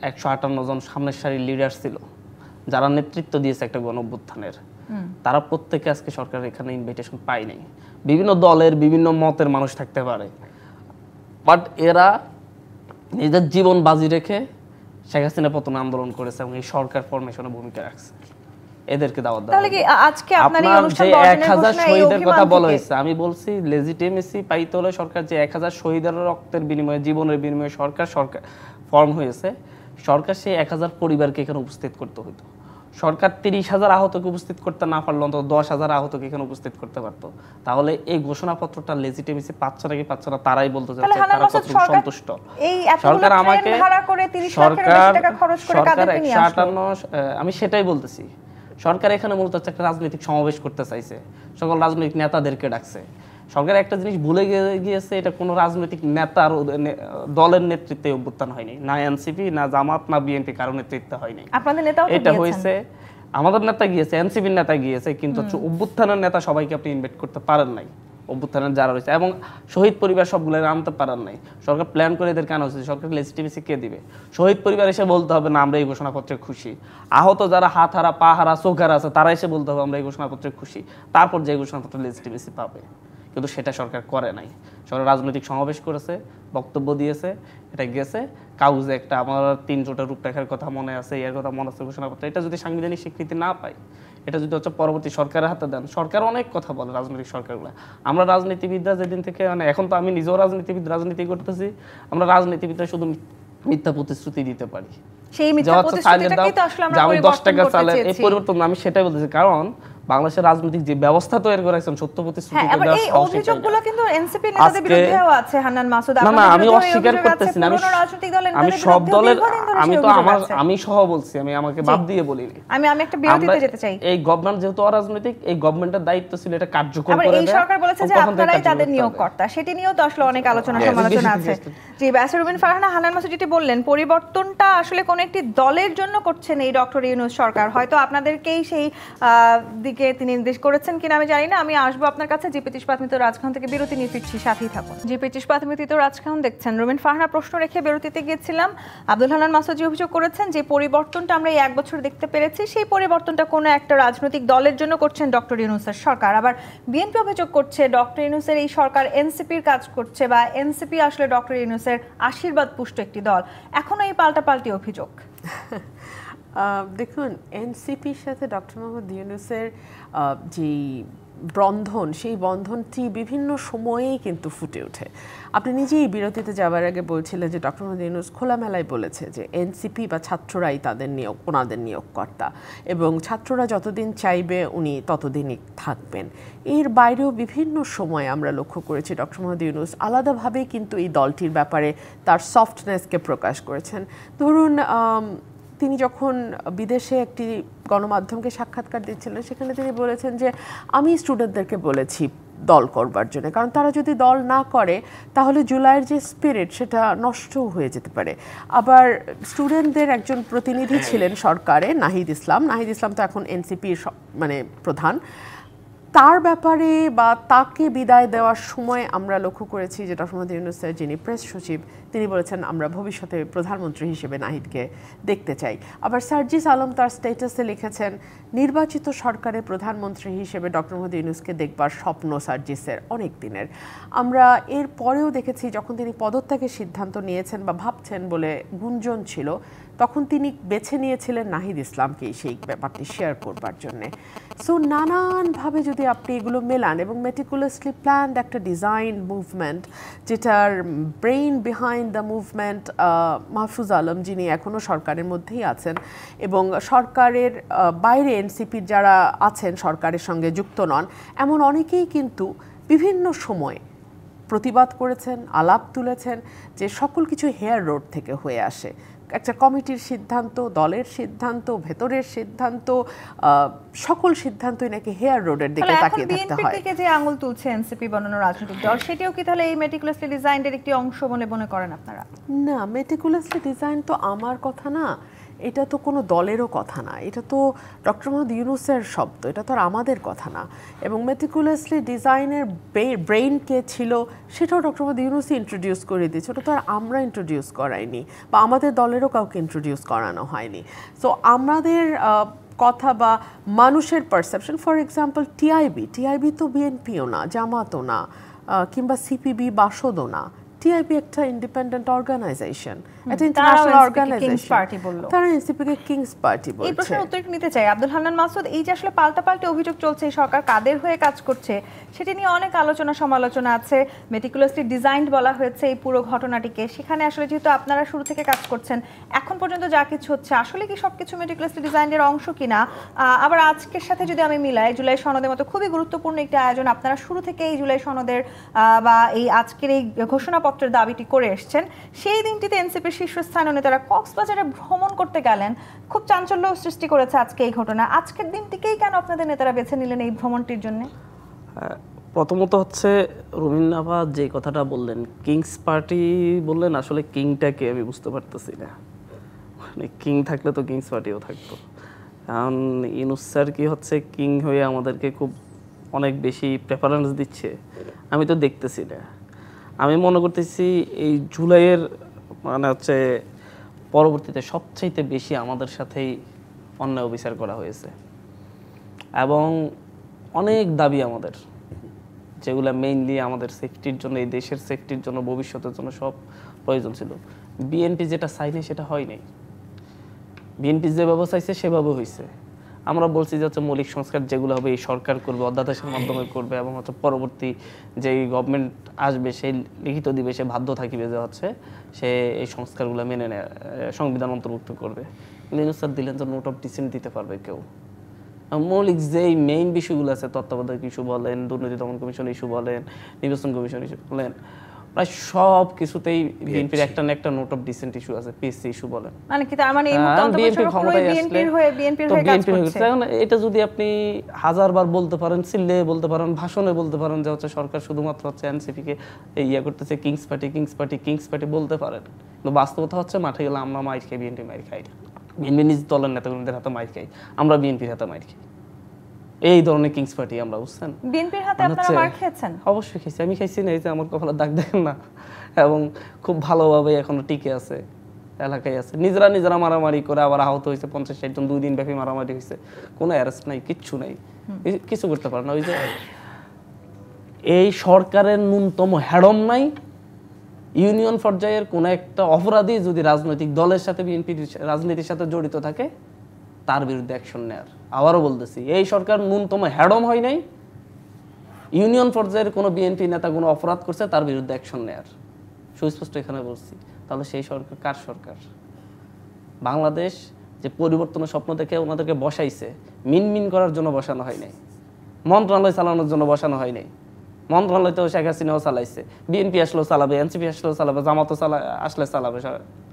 158 জন সামনের সারির লিডার ছিল যারা নেতৃত্ব দিয়েছে একটা গণঅভ্যুত্থানের, তারা প্রত্যেকে আজকে সরকার এখানে ইনভিটেশন পায় নাই। বিভিন্ন দলের বিভিন্ন মতের মানুষ থাকতে পারে, বাট এরা নিজের জীবন বাজি রেখে শেখ হাসিনা পতন আন্দোলন করেছে এবং এই সরকার ফরমেশনে ভূমিকা রাখছে, এদেরকে দাওয়াত দেওয়া তাহলে কি আজকে আপনার এই অনুষ্ঠান যে বর্জনের 1000 ঘোষণা এই শহীদের অভিমান কথা বলা থেকে? হয়েছে, আমি বলছি লেজিটিমেসি পাইতে হলে সরকার যে 1000 শহীদের রক্তের বিনিময়ে, জীবনের বিনিময়ে সরকার ফর্ম হয়েছে, সরকার সেই 1000 পরিবারকে এখানে উপস্থিত করতে হতো। সরকার 30,000 আহতকে উপস্থিত করতে না পারলো, অন্তত 10,000 আহতকে এখানে উপস্থিত করতে পারতো। তাহলে এই ঘোষণাপত্রটা লেজিটিমেসি পাচ্ছে নাকি পাচ্ছে না তারাই বলতে তাহলে চাচ্ছে হান্নান তারা মাসুদ কতটুকু সরকার সন্তুষ্ট। এই এতগুলো সরকার ট্রেন আমাকে ভাড়া করে 30 লাখের বেশি টাকা খরচ করে সরকার কাদেরকে নিয়ে আসলো? 158 আমি সেটাই বলতেছি, সরকার এখানে মূলত একটা রাজনৈতিক সমাবেশ করতে চাইছে, সকল রাজনৈতিক নেতাদেরকে ডাকছে। সরকার একটা জিনিস ভুলে গিয়েছে, এটা কোনো রাজনৈতিক নেতার দলের নেতৃত্বে অভ্যুত্থান হয়নি, না এনসিপি না জামাত না বিএনপি কারো নেতৃত্বে হয়নি। আপনাদের নেতাও তো এটা গিয়েছেন। হয়েছে আমাদের নেতা গিয়েছে, এনসিপির নেতা গিয়েছে, কিন্তু অভ্যুত্থানের নেতা সবাইকে আপনি ইনভাইট করতে পারেন নাই, অভ্যুত্থানের যারা রয়েছে এবং শহীদ পরিবার সবগুলো আনতে পারেন নাই। সরকার প্ল্যান করে এদের কেন হচ্ছে, সরকার লেজিটিমেসি কে দিবে? শহীদ পরিবার এসে বলতে হবে না আমরা এই ঘোষণাপত্রে খুশি, আহত যারা হাত হারা পা হারা চোখ হারা আছে তারা এসে বলতে হবে আমরা এই ঘোষণাপত্রে খুশি, তারপর যে ঘোষণাপত্র লেজিটিমেসি পাবে। কিন্তু সেটা সরকার করে নাই। সরকার রাজনৈতিক সমাবেশ করেছে, বক্তব্য দিয়েছে, এটা গেছে কাগজে একটা আমার 3 জোটা রূপরেখার কথা মনে আছে, এর কথা মনে আছে ঘোষণাপত্র। এটা যদি সাংবিধানিক স্বীকৃতি না পায়, এটা যদি হচ্ছে পরবর্তী সরকারের হাতে দেন, সরকার অনেক কথা বলে রাজনৈতিক সরকারগুলো। আমরা রাজনীতিবিদরা যেদিন থেকে মানে এখন তো আমি নিজেও রাজনীতিবিদ, রাজনীতি করতেছি, আমরা রাজনীতিবিদরা শুধু মিথ্যা প্রতিশ্রুতি দিতে পারি। সেই মিথ্যা প্রতিশ্রুতিটাকেই তো আসলে আমরা পরিবর্তন করতে চেয়েছি। এই পরিবর্তন আমি সেটাই বলতেছি, কারণ বাংলাদেশের রাজনৈতিক যে ব্যবস্থা তৈরি করেছেন সত্য প্রতিশ্রুতি হ্যাঁ, এই অভিযোগগুলো কিন্তু এনসিপি নেতাদের বিরুদ্ধেও আছে হান্নান মাসুদ। না না আমি অস্বীকার করতেছি না, আমি সব দলের, আমি তো আমি সহ বলছি, আমি আমাকে বাদ দিয়ে বলিনি। আমি একটা বিরতিতে যেতে চাই। এই গভর্নমেন্ট যেহেতু অরাজনৈতিক, এই গভর্নমেন্টের দায়িত্ব ছিল এটা কার্যকর করে দেয়া। এই সরকার বলেছে যে আপনারাই তাদের নিয়োগকর্তা, সেটি নিয়েও তো আসলে অনেক আলোচনা সমালোচনা আছে। জি বাসিরুদ্দিন ফারহানা, হান্নান মাসুদ যেটি বললেন, পরিবর্তনটা আসলে কোন একটি দলের জন্য করছেন এই ডক্টর ইউনূস সরকার, হয়তো আপনাদেরকেই সেই দিকে তিনি নির্দেশ করেছেন কিনা আমি জানি না। আমি আসবো আপনার কাছে। জিপিটি ইস্পাতমিত রাজখান থেকে বিরতি নিয়ে ফিরছি, সাথেই থাকুন। জিপিটি ইস্পাতমিত রাজখান দেখছেন। রুমিন ফারহানা প্রশ্ন রেখে বিরতিতে গিয়েছিলাম। আব্দুল হান্নান মাসুদ যে অভিযোগ করেছেন যে পরিবর্তনটা আমরা এই 1 বছর দেখতে পেরেছি, সেই পরিবর্তনটা কোনো একটা রাজনৈতিক দলের জন্য করছেন ডক্টর ইউনূসের সরকার। আবার বিএনপি অভিযোগ করছে ডক্টর ইউনূসের এই সরকার এনসিপির কাজ করছে, বা এনসিপি আসলে ডক্টর ইউনূসের আশীর্বাদ পুষ্ট একটি দল। এখনো এই পাল্টাপাল্টি অভিযোগ। দেখুন, এনসিপির সাথে ডক্টর মোহাম্মদ ইউনূসের যেই বন্ধন, সেই বন্ধনটি বিভিন্ন সময়েই কিন্তু ফুটে ওঠে। আপনি নিজেই বিরতিতে যাওয়ার আগে বলছিলেন যে ডক্টর মোহাম্মদ ইউনূস খোলামেলায় বলেছে যে এনসিপি বা ছাত্ররাই ওনাদের নিয়োগকর্তা, এবং ছাত্ররা যতদিন চাইবে উনি ততদিনই থাকবেন। এর বাইরেও বিভিন্ন সময় আমরা লক্ষ্য করেছি ডক্টর মোহাম্মদ ইউনূস আলাদাভাবে কিন্তু এই দলটির ব্যাপারে তার সফটনেসকে প্রকাশ করেছেন। ধরুন তিনি যখন বিদেশে একটি গণমাধ্যমকে সাক্ষাৎকার দিচ্ছিলেন, সেখানে তিনি বলেছেন যে আমি স্টুডেন্টদেরকে বলেছি দল করবার জন্য, কারণ তারা যদি দল না করে তাহলে জুলাইয়ের যে স্পিরিট সেটা নষ্টও হয়ে যেতে পারে। আবার স্টুডেন্টদের একজন প্রতিনিধি ছিলেন সরকারে, নাহিদ ইসলাম তো এখন এনসিপির মানে প্রধান। তার ব্যাপারে বা তাকে বিদায় দেওয়ার সময় আমরা লক্ষ্য করেছি যে ডক্টর মোহাম্মদ ইউনূসের যিনি প্রেস সচিব, তিনি বলেছেন আমরা ভবিষ্যতে প্রধানমন্ত্রী হিসেবে নাহিদকে দেখতে চাই। আবার সার্জিস আলম তার স্ট্যাটাসে লিখেছেন নির্বাচিত সরকারের প্রধানমন্ত্রী হিসেবে ডক্টর মোহাম্মদ ইউনূসকে দেখবার স্বপ্ন সার্জিসের অনেক দিনের। আমরা এর পরেও দেখেছি যখন তিনি পদত্যাগের সিদ্ধান্ত নিয়েছেন বা ভাবছেন বলে গুঞ্জন ছিল, তখন তিনি বেছে নিয়েছিলেন নাহিদ ইসলামকে সেই ব্যাপারটি শেয়ার করবার জন্যে। সো নানানভাবে যদি আপনি এগুলো মেলান এবং মেটিকুলাসলি প্ল্যান্ড একটা ডিজাইন মুভমেন্ট, যেটার brain behind the movement Mahfuz Alam, যিনি এখনও সরকারের মধ্যেই আছেন, এবং সরকারের বাইরে এনসিপির যারা আছেন সরকারের সঙ্গে যুক্ত নন, এমন অনেকেই কিন্তু বিভিন্ন সময় প্রতিবাদ করেছেন, আলাপ তুলেছেন যে সকল কিছু হেয়ার রোড থেকে হয়ে আসে। একটা কমিটির সিদ্ধান্ত, দলের সিদ্ধান্ত, ভেতরের সিদ্ধান্ত, সকল সিদ্ধান্তই নাকি হেয়ার রোডের দিকে তাকিয়ে থাকতে হয়। বিএনপির যে আঙুল তুলছে এনসিপি বনানো রাজনৈতিক দল, সেটাও কি তাহলে এই মেটিকুলাসলি ডিজাইনের একটি অংশ বলে মনে করেন আপনারা? না, মেটিকুলাসলি ডিজাইন তো আমার কথা না, এটা তো কোনো দলেরও কথা না, এটা তো ডক্টর মোহাম্মদ ইউনূসের শব্দ, এটা তো আর আমাদের কথা না। এবং মেটিকুলাসলি ডিজাইনের ব্রেইন কে ছিল সেটাও ডক্টর মোহাম্মদ ইউনূসই ইন্ট্রোডিউস করে দিয়েছে, ওটা তো আর আমরা ইন্ট্রোডিউস করাইনি, বা আমাদের দলেরও কাউকে ইন্ট্রোডিউস করানো হয়নি। সো আমাদের কথা বা মানুষের পারসেপশন, ফর এক্সাম্পল টিআইবি তো বিএনপিও না, জামাতও না, কিংবা সিপিবি বাসদও না, টিআইবি একটা ইন্ডিপেন্ডেন্ট অর্গানাইজেশন, একটা তারাও ইন্টারন্যাশনাল NCP কে অর্গানাইজেশন, কিংস পার্টি বললো। তারা এনসিপি কে কিংস পার্টি এই বলছে। প্রশ্নের উত্তর একটু নিতে চাই আব্দুল হান্নান মাসুদ। এই যে আসলে পাল্টাপাল্টি অভিযোগ চলছে এই সরকার কাদের হয়ে কাজ করছে সেটি নিয়ে অনেক আলোচনা সমালোচনা আছে। মেটিকুলাসলি ডিজাইনড বলা হয়েছে এই পুরো ঘটনাটিকে। সেখানে আসলে যেহেতু আপনারা শুরু থেকে কাজ করছেন, এখন পর্যন্ত যা কিছু হচ্ছে আসলে কি সবকিছু মেটিকুলাসলি ডিজাইনের অংশ কিনা? আবার আজকের সাথে যদি আমি মিলাই, জুলাই সনদের মতো খুবই গুরুত্বপূর্ণ একটি আয়োজন, আপনারা শুরু থেকে এই জুলাই সনদের বা এই আজকের এই ঘোষণাপত্রের দাবিটি করে এসছেন। সেই দিনটিতে এনসিপির শীর্ষস্থানীয় নেতারা কক্সবাজারে ভ্রমণ করতে গেলেন, খুব চাঞ্চল্য সৃষ্টি করেছে আজকে এই ঘটনা। আজকের দিনটিকেই কেন আপনাদের নেতারা বেছে নিলেন এই ভ্রমণটির জন্য? প্রথমত হচ্ছে রুমিনাভা যে কথাটা বললেন, কিংস পার্টি বললেন, আসলে কিংটাকে আমি বুঝতে পারতেছি না। মানে কিং থাকলে তো কিংস পার্টিও থাকতো। কারণ ইউনূস স্যার কি হচ্ছে কিং হয়ে আমাদেরকে খুব অনেক বেশি প্রেফারেন্স দিচ্ছে, আমি তো দেখতেছি না। আমি মনে করতেছি এই জুলাইয়ের মানে হচ্ছে পরবর্তীতে সবচাইতে বেশি আমাদের সাথেই অন্যায় অবিচার করা হয়েছে, এবং অনেক দাবি আমাদের যেগুলো মেইনলি আমাদের সেফটির জন্য, এই দেশের সেফটির জন্য, ভবিষ্যতের জন্য সব প্রয়োজন ছিল। বিএনপি যেটা চাইনি সেটা হয় নাই। বিএনপি যেভাবে চাইছে সেভাবে হয়েছে। আমরা বলছি যে হচ্ছে মৌলিক সংস্কার যেগুলো হবে এই সরকার করবে, অধ্যাদেশের মাধ্যমে করবে, এবং হচ্ছে পরবর্তী যে গভর্নমেন্ট আসবে সেই লিখিত দিবে, সে বাধ্য থাকিবে যে হচ্ছে সে এই সংস্কারগুলো মেনে নেয়, সংবিধান অন্তর্ভুক্ত করবে। ইউনূস স্যার দিলেন যে নোট অফ ডিসেন্ট দিতে পারবে কেউ। মৌলিক যেই মেইন বিষয়গুলো আছে, তত্ত্বাবধায়ক ইস্যু বলেন, দুর্নীতি দমন কমিশন ইস্যু বলেন, নির্বাচন কমিশন ইস্যু বলেন, প্রায় সব কিছুতেই বিএনপির একটা না একটা নোট অফ ডিসেন্ট ইস্যু আছে। পিএসসি ইস্যু বলেন, মানে কি তার মানে এই মুহূর্তে অন্তর্বর্তী সরকার বিএনপির হয়ে কাজ করছে? এটা যদি আপনি হাজারবার বলতে পারেন, সিলে বলতে পারেন, ভাষণে বলতে পারেন যে হচ্ছে সরকার শুধুমাত্র হচ্ছে এনসিপি কে ইয়া করতেছে, king's party king's party king's party বলতে পারেন, কিন্তু বাস্তবতা হচ্ছে মাঠে গেলে আমরা মাইর খাই, বিএনপি মাইর খাই, বিএনপি নিজ দলের নেতাকর্মীদের হাতে মাইর খাই, আমরা বিএনপির হাতে মাইর খাই। এই ধরনের কিংস পার্টি আমরা, বুঝছেন? বিএনপির হাতে আপনারা মার খেয়েছেন? অবশ্যই খেয়েছি, আমি খাইছি না, এই যে আমার কপালে দাগ দেখেন না, এবং খুব ভালোভাবে এখনো টিকে আছে, এলাকায় আছে। নিজেরা মারামারি করে আবার আহত হয়েছে 50-60 জন, 2 দিন ব্যাপী মারামারি হয়েছে, কোনো অ্যারেস্ট নাই, কিচ্ছু নাই, কিছু করতে পারে না। ওই যে এই সরকারের ন্যূনতম হ্যাডম নাই। ইউনিয়ন পর্যায়ের কোনো একটা অপরাধী যদি রাজনৈতিক দলের সাথে, বিএনপির রাজনীতির সাথে জড়িত থাকে, তার বিরুদ্ধে অ্যাকশন নেয়ার। আবারও বলতেছি, এই সরকার ন্যূনতম হ্যাডম হয় নাই। ইউনিয়ন পর্যায়ের কোনো বিএনপি নেতা কোনো অপরাধ করছে, তার বিরুদ্ধে অ্যাকশন নেয়ার, সুস্পষ্ট এখানে বলছি। তাহলে সেই সরকার কার সরকার? বাংলাদেশ যে পরিবর্তনের স্বপ্ন দেখে ওনাদেরকে বসাইছে, মিনমিন করার জন্য বসানো হয় নাই, মন্ত্রণালয় চালানোর জন্য বসানো হয় নাই। মন্ত্রণালয় তো শেখ হাসিনাও চালাইছে, বিএনপি আসলেও চালাবে, এনসিপি আসলেও চালাবে, জামাতও আসলে চালাবে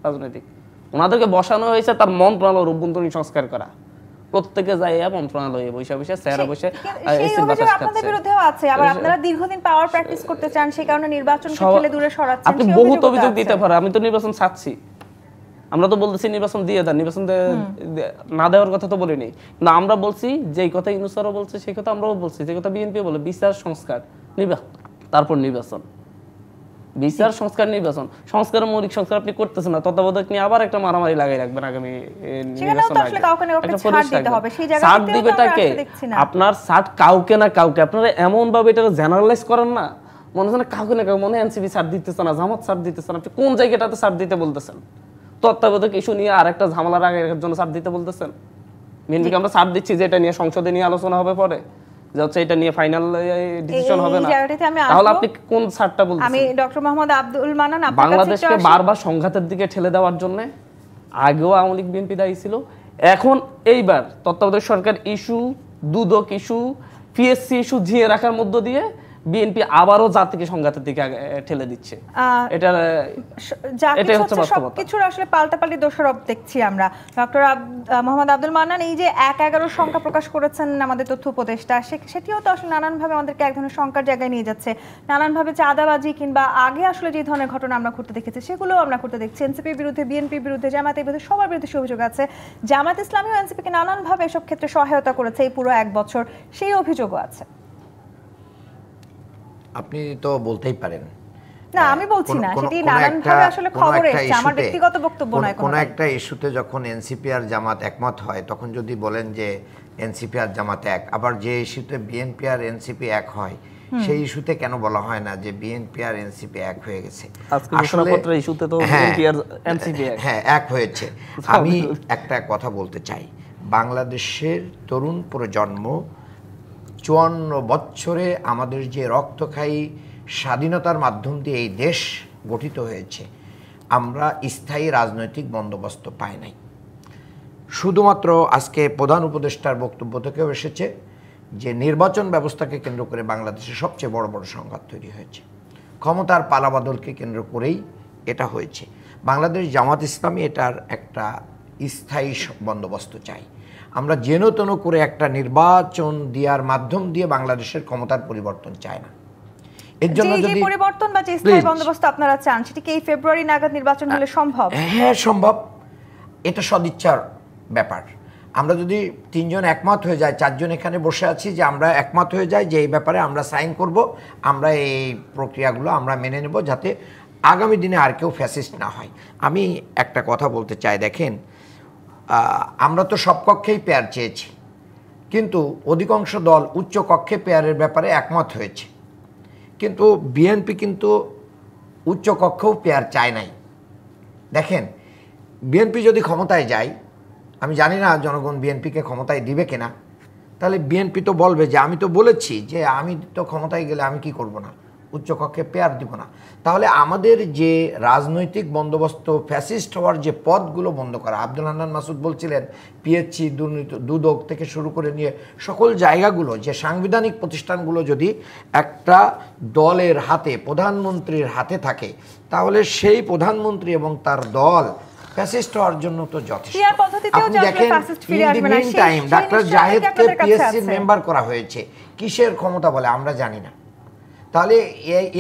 রাজনৈতিক। ওনাদেরকে বসানো হয়েছে তার মন্ত্রণালয়ের অভ্যন্তরীণ সংস্কার করা। প্রত্যেকে যায় মন্ত্রণালয়ে বসে চেয়ারে বসে এসির বাতাস খাচ্ছে। আপনাদের বিরুদ্ধেও আছে, আবার আপনারা দীর্ঘদিন পাওয়ার প্র্যাকটিস করতে চান, সেই কারণে নির্বাচনকে ঠেলে দূরে সরাচ্ছেন। আপনি বহুত অভিযোগ দিতে পারেন, আমি তো নির্বাচন চাচ্ছি, আমরা তো বলতেছি নির্বাচন দিয়ে দেন, নির্বাচন না দেওয়ার কথা তো বলিনি, কিন্তু আমরা বলছি যেই কথা ইউনূস স্যারও বলছে সেই কথা আমরাও বলছি, যে কথা বিএনপি বলে, বিচার সংস্কার তারপর নির্বাচন, বিচার সংস্কার নির্বাচন। সংস্কারের মৌলিক সংস্কার আপনি করতেছেন না, তত্ত্বাবধায়ক নিয়ে আবার একটা মারামারি লাগাই রাখবেন আগামী নির্বাচন আগে। সার্ট দিবেটাকে আপনার সার্ট কাউকে না কাউকে, আপনারা এমন ভাবে এটা জেনারেলাইজ করেন না, মনে হচ্ছে না কাউকে না কাউকে, মনে হয় এনসিপি সার্ট দিতেছে না, জামাত সার্ট দিতেছে না, আপনি কোন জায়গাটাতে সার্ট দিতে বলতেছেন? তত্ত্বাবধায়ক ইস্যু নিয়ে আর একটা ঝামেলার আগে জন্য সার্ট দিতে বলতেছেন? বিএনপিকে আমরা সার্ট দিচ্ছি যে এটা নিয়ে সংসদে নিয়ে আলোচনা হবে পরে, যে হচ্ছে এটা নিয়ে ফাইনাল ডিসিশন হবে না, তাহলে আপনি কোন সারটা বলছেন? আমি ডক্টর মোহাম্মদ আব্দুল মান্নান, বাংলাদেশকে বারবার সংঘাতের দিকে ঠেলে দেওয়ার জন্য আগেও আওয়ামী লীগ বিএনপি দায়ী ছিল, এখন এইবার তত্ত্বাবধায়ক সরকার ইস্যু, দুদক ইস্যু, পিএসসি ইস্যু ঝিয়ে রাখার মধ্য দিয়ে বিএনপি আবারও জাতিকে সংঘাতের দিকে ঠেলে দিচ্ছে। এটা হচ্ছে সবকিছুর আসলে পাল্টাপাল্টি দোষারোপ দেখছি আমরা। ডক্টর মোহাম্মদ আব্দুল মান্নান এই যে 1-11 সংখ্যা প্রকাশ করেছেন আমাদের তথ্য উপদেষ্টা, সেটিও তো আসলে নানানভাবে আমাদেরকে এক ধরনের সংখ্যার জায়গায় নিয়ে যাচ্ছে। নানানভাবে চাঁদাবাজি কিংবা আগে আসলে যে ধরনের ঘটনা আমরা ঘটতে দেখেছি সেগুলোও আমরা করতে দেখছি। এনসিপির বিরুদ্ধে, বিএনপির বিরুদ্ধে, জামাতের বিরুদ্ধে, সবার বিরুদ্ধে অভিযোগ আছে। জামাত ইসলামীও এনসিপিকে নানানভাবে এসব ক্ষেত্রে সহায়তা করেছে এই পুরো 1 বছর, সেই অভিযোগও আছে। আপনি তো বলতেই পারেন না, আমি বলছি না, সেটি নানানভাবে আসলে খবর এসেছে, আমার ব্যক্তিগত বক্তব্য নয়। কোন একটা ইস্যুতে যখন এনসিপি আর জামাত একমত হয়, তখন যদি বলেন যে এনসিপি আর জামাত এক, আবার যে ইস্যুতে বিএনপি আর এনসিপি এক হয় সেই ইস্যুতে কেন বলা হয় না যে বিএনপি আর এনসিপি এক হয়ে গেছে? আজকে ঘোষণাপত্রের ইস্যুতে তো বিএনপি আর এনসিপি এক হয়েছে। আমি একটা কথা বলতে চাই, বাংলাদেশের তরুণ প্রজন্ম 54 বছরে আমাদের যে রক্তক্ষয়ী স্বাধীনতার মাধ্যম দিয়ে এই দেশ গঠিত হয়েছে, আমরা স্থায়ী রাজনৈতিক বন্দোবস্ত পাই নাই। শুধুমাত্র আজকে প্রধান উপদেষ্টার বক্তব্য থেকেও এসেছে যে নির্বাচন ব্যবস্থাকে কেন্দ্র করে বাংলাদেশে সবচেয়ে বড় বড় সংঘাত তৈরি হয়েছে, ক্ষমতার পালাবদলকে কেন্দ্র করেই এটা হয়েছে। বাংলাদেশ জামাত ইসলামী এটার একটা স্থায়ী বন্দোবস্ত চাই। আমরা যেন তেন করে একটা নির্বাচন দেওয়ার মাধ্যম দিয়ে বাংলাদেশের ক্ষমতার পরিবর্তন চাই না। এর জন্য যে পরিবর্তন বা যে স্থায়ী বন্দোবস্ত আপনারা চান, সেটা কি এই ফেব্রুয়ারি নাগাদ নির্বাচন হলে সম্ভব? হ্যাঁ সম্ভব, এটা সদিচ্ছার ব্যাপার। আমরা যদি 3 জন একমত হয়ে যাই, 4 জন এখানে বসে আছি, যে আমরা একমত হয়ে যাই যে এই ব্যাপারে আমরা সাইন করব, আমরা এই প্রক্রিয়াগুলো আমরা মেনে নেব, যাতে আগামী দিনে আর কেউ ফ্যাসিস্ট না হয়। আমি একটা কথা বলতে চাই, দেখেন আমরা তো সব কক্ষেই পেয়ার চেয়েছি, কিন্তু অধিকাংশ দল উচ্চ কক্ষে পেয়ারের ব্যাপারে একমত হয়েছে, কিন্তু বিএনপি কিন্তু উচ্চ কক্ষেও পেয়ার চায় নাই। দেখেন, বিএনপি যদি ক্ষমতায় যায়, আমি জানি না জনগণ বিএনপিকে ক্ষমতায় দিবে কিনা, তাহলে বিএনপি তো বলবে যে আমি তো বলেছি যে আমি তো ক্ষমতায় গেলে আমি কি করব না, উচ্চকক্ষে পেয়ার দিব না। তাহলে আমাদের যে রাজনৈতিক বন্দোবস্ত, ফ্যাসিস্ট হওয়ার যে পথগুলো বন্ধ করা, আব্দুল হান্নান মাসুদ বলছিলেন পিএইচসি, দুদক থেকে শুরু করে নিয়ে সকল জায়গাগুলো, যে সাংবিধানিক প্রতিষ্ঠানগুলো যদি একটা দলের হাতে, প্রধানমন্ত্রীর হাতে থাকে, তাহলে সেই প্রধানমন্ত্রী এবং তার দল ফ্যাসিস্ট হওয়ার জন্য তো যথেষ্ট। আপনি দেখেন, টাইম ডাক্তার জাহেদকে পিএসসির মেম্বার করা হয়েছে, কিসের ক্ষমতা বলে আমরা জানি না। তাহলে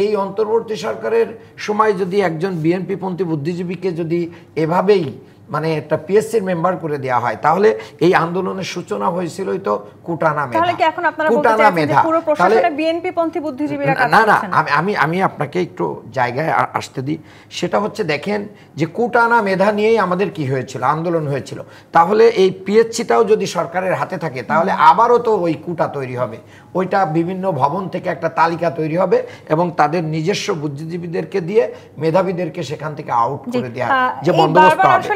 এই অন্তর্বর্তী সরকারের সময় যদি একজন বিএনপি পন্থী বুদ্ধিজীবীকে যদি এভাবেই মানে একটা পিএসসির মেম্বার করে দেওয়া হয়, তাহলে এই আন্দোলনের সূচনা হয়েছিলই তো কুটানা মেধা। তাহলে কি এখন আপনারা বলতে চাচ্ছেন যে পুরো প্রশাসনে বিএনপি পন্থী বুদ্ধিজীবীরা কাজ করছেন? না, আমি আপনাকে একটু জায়গায় আসতে দিই। সেটা হচ্ছে, দেখেন যে কুটানা মেধা নিয়েই আমাদের কি হয়েছিল, আন্দোলন হয়েছিল। তাহলে এই পিএইচসিটাও যদি সরকারের হাতে থাকে, তাহলে আবারও তো ওই কুটা তৈরি হবে, ওইটা বিভিন্ন ভবন থেকে একটা তালিকা তৈরি হবে এবং তাদের নিজস্ব বুদ্ধিজীবীদেরকে দিয়ে মেধাবীদেরকে সেখান থেকে আউট করে দেওয়া যে বন্দোবস্ত হবে।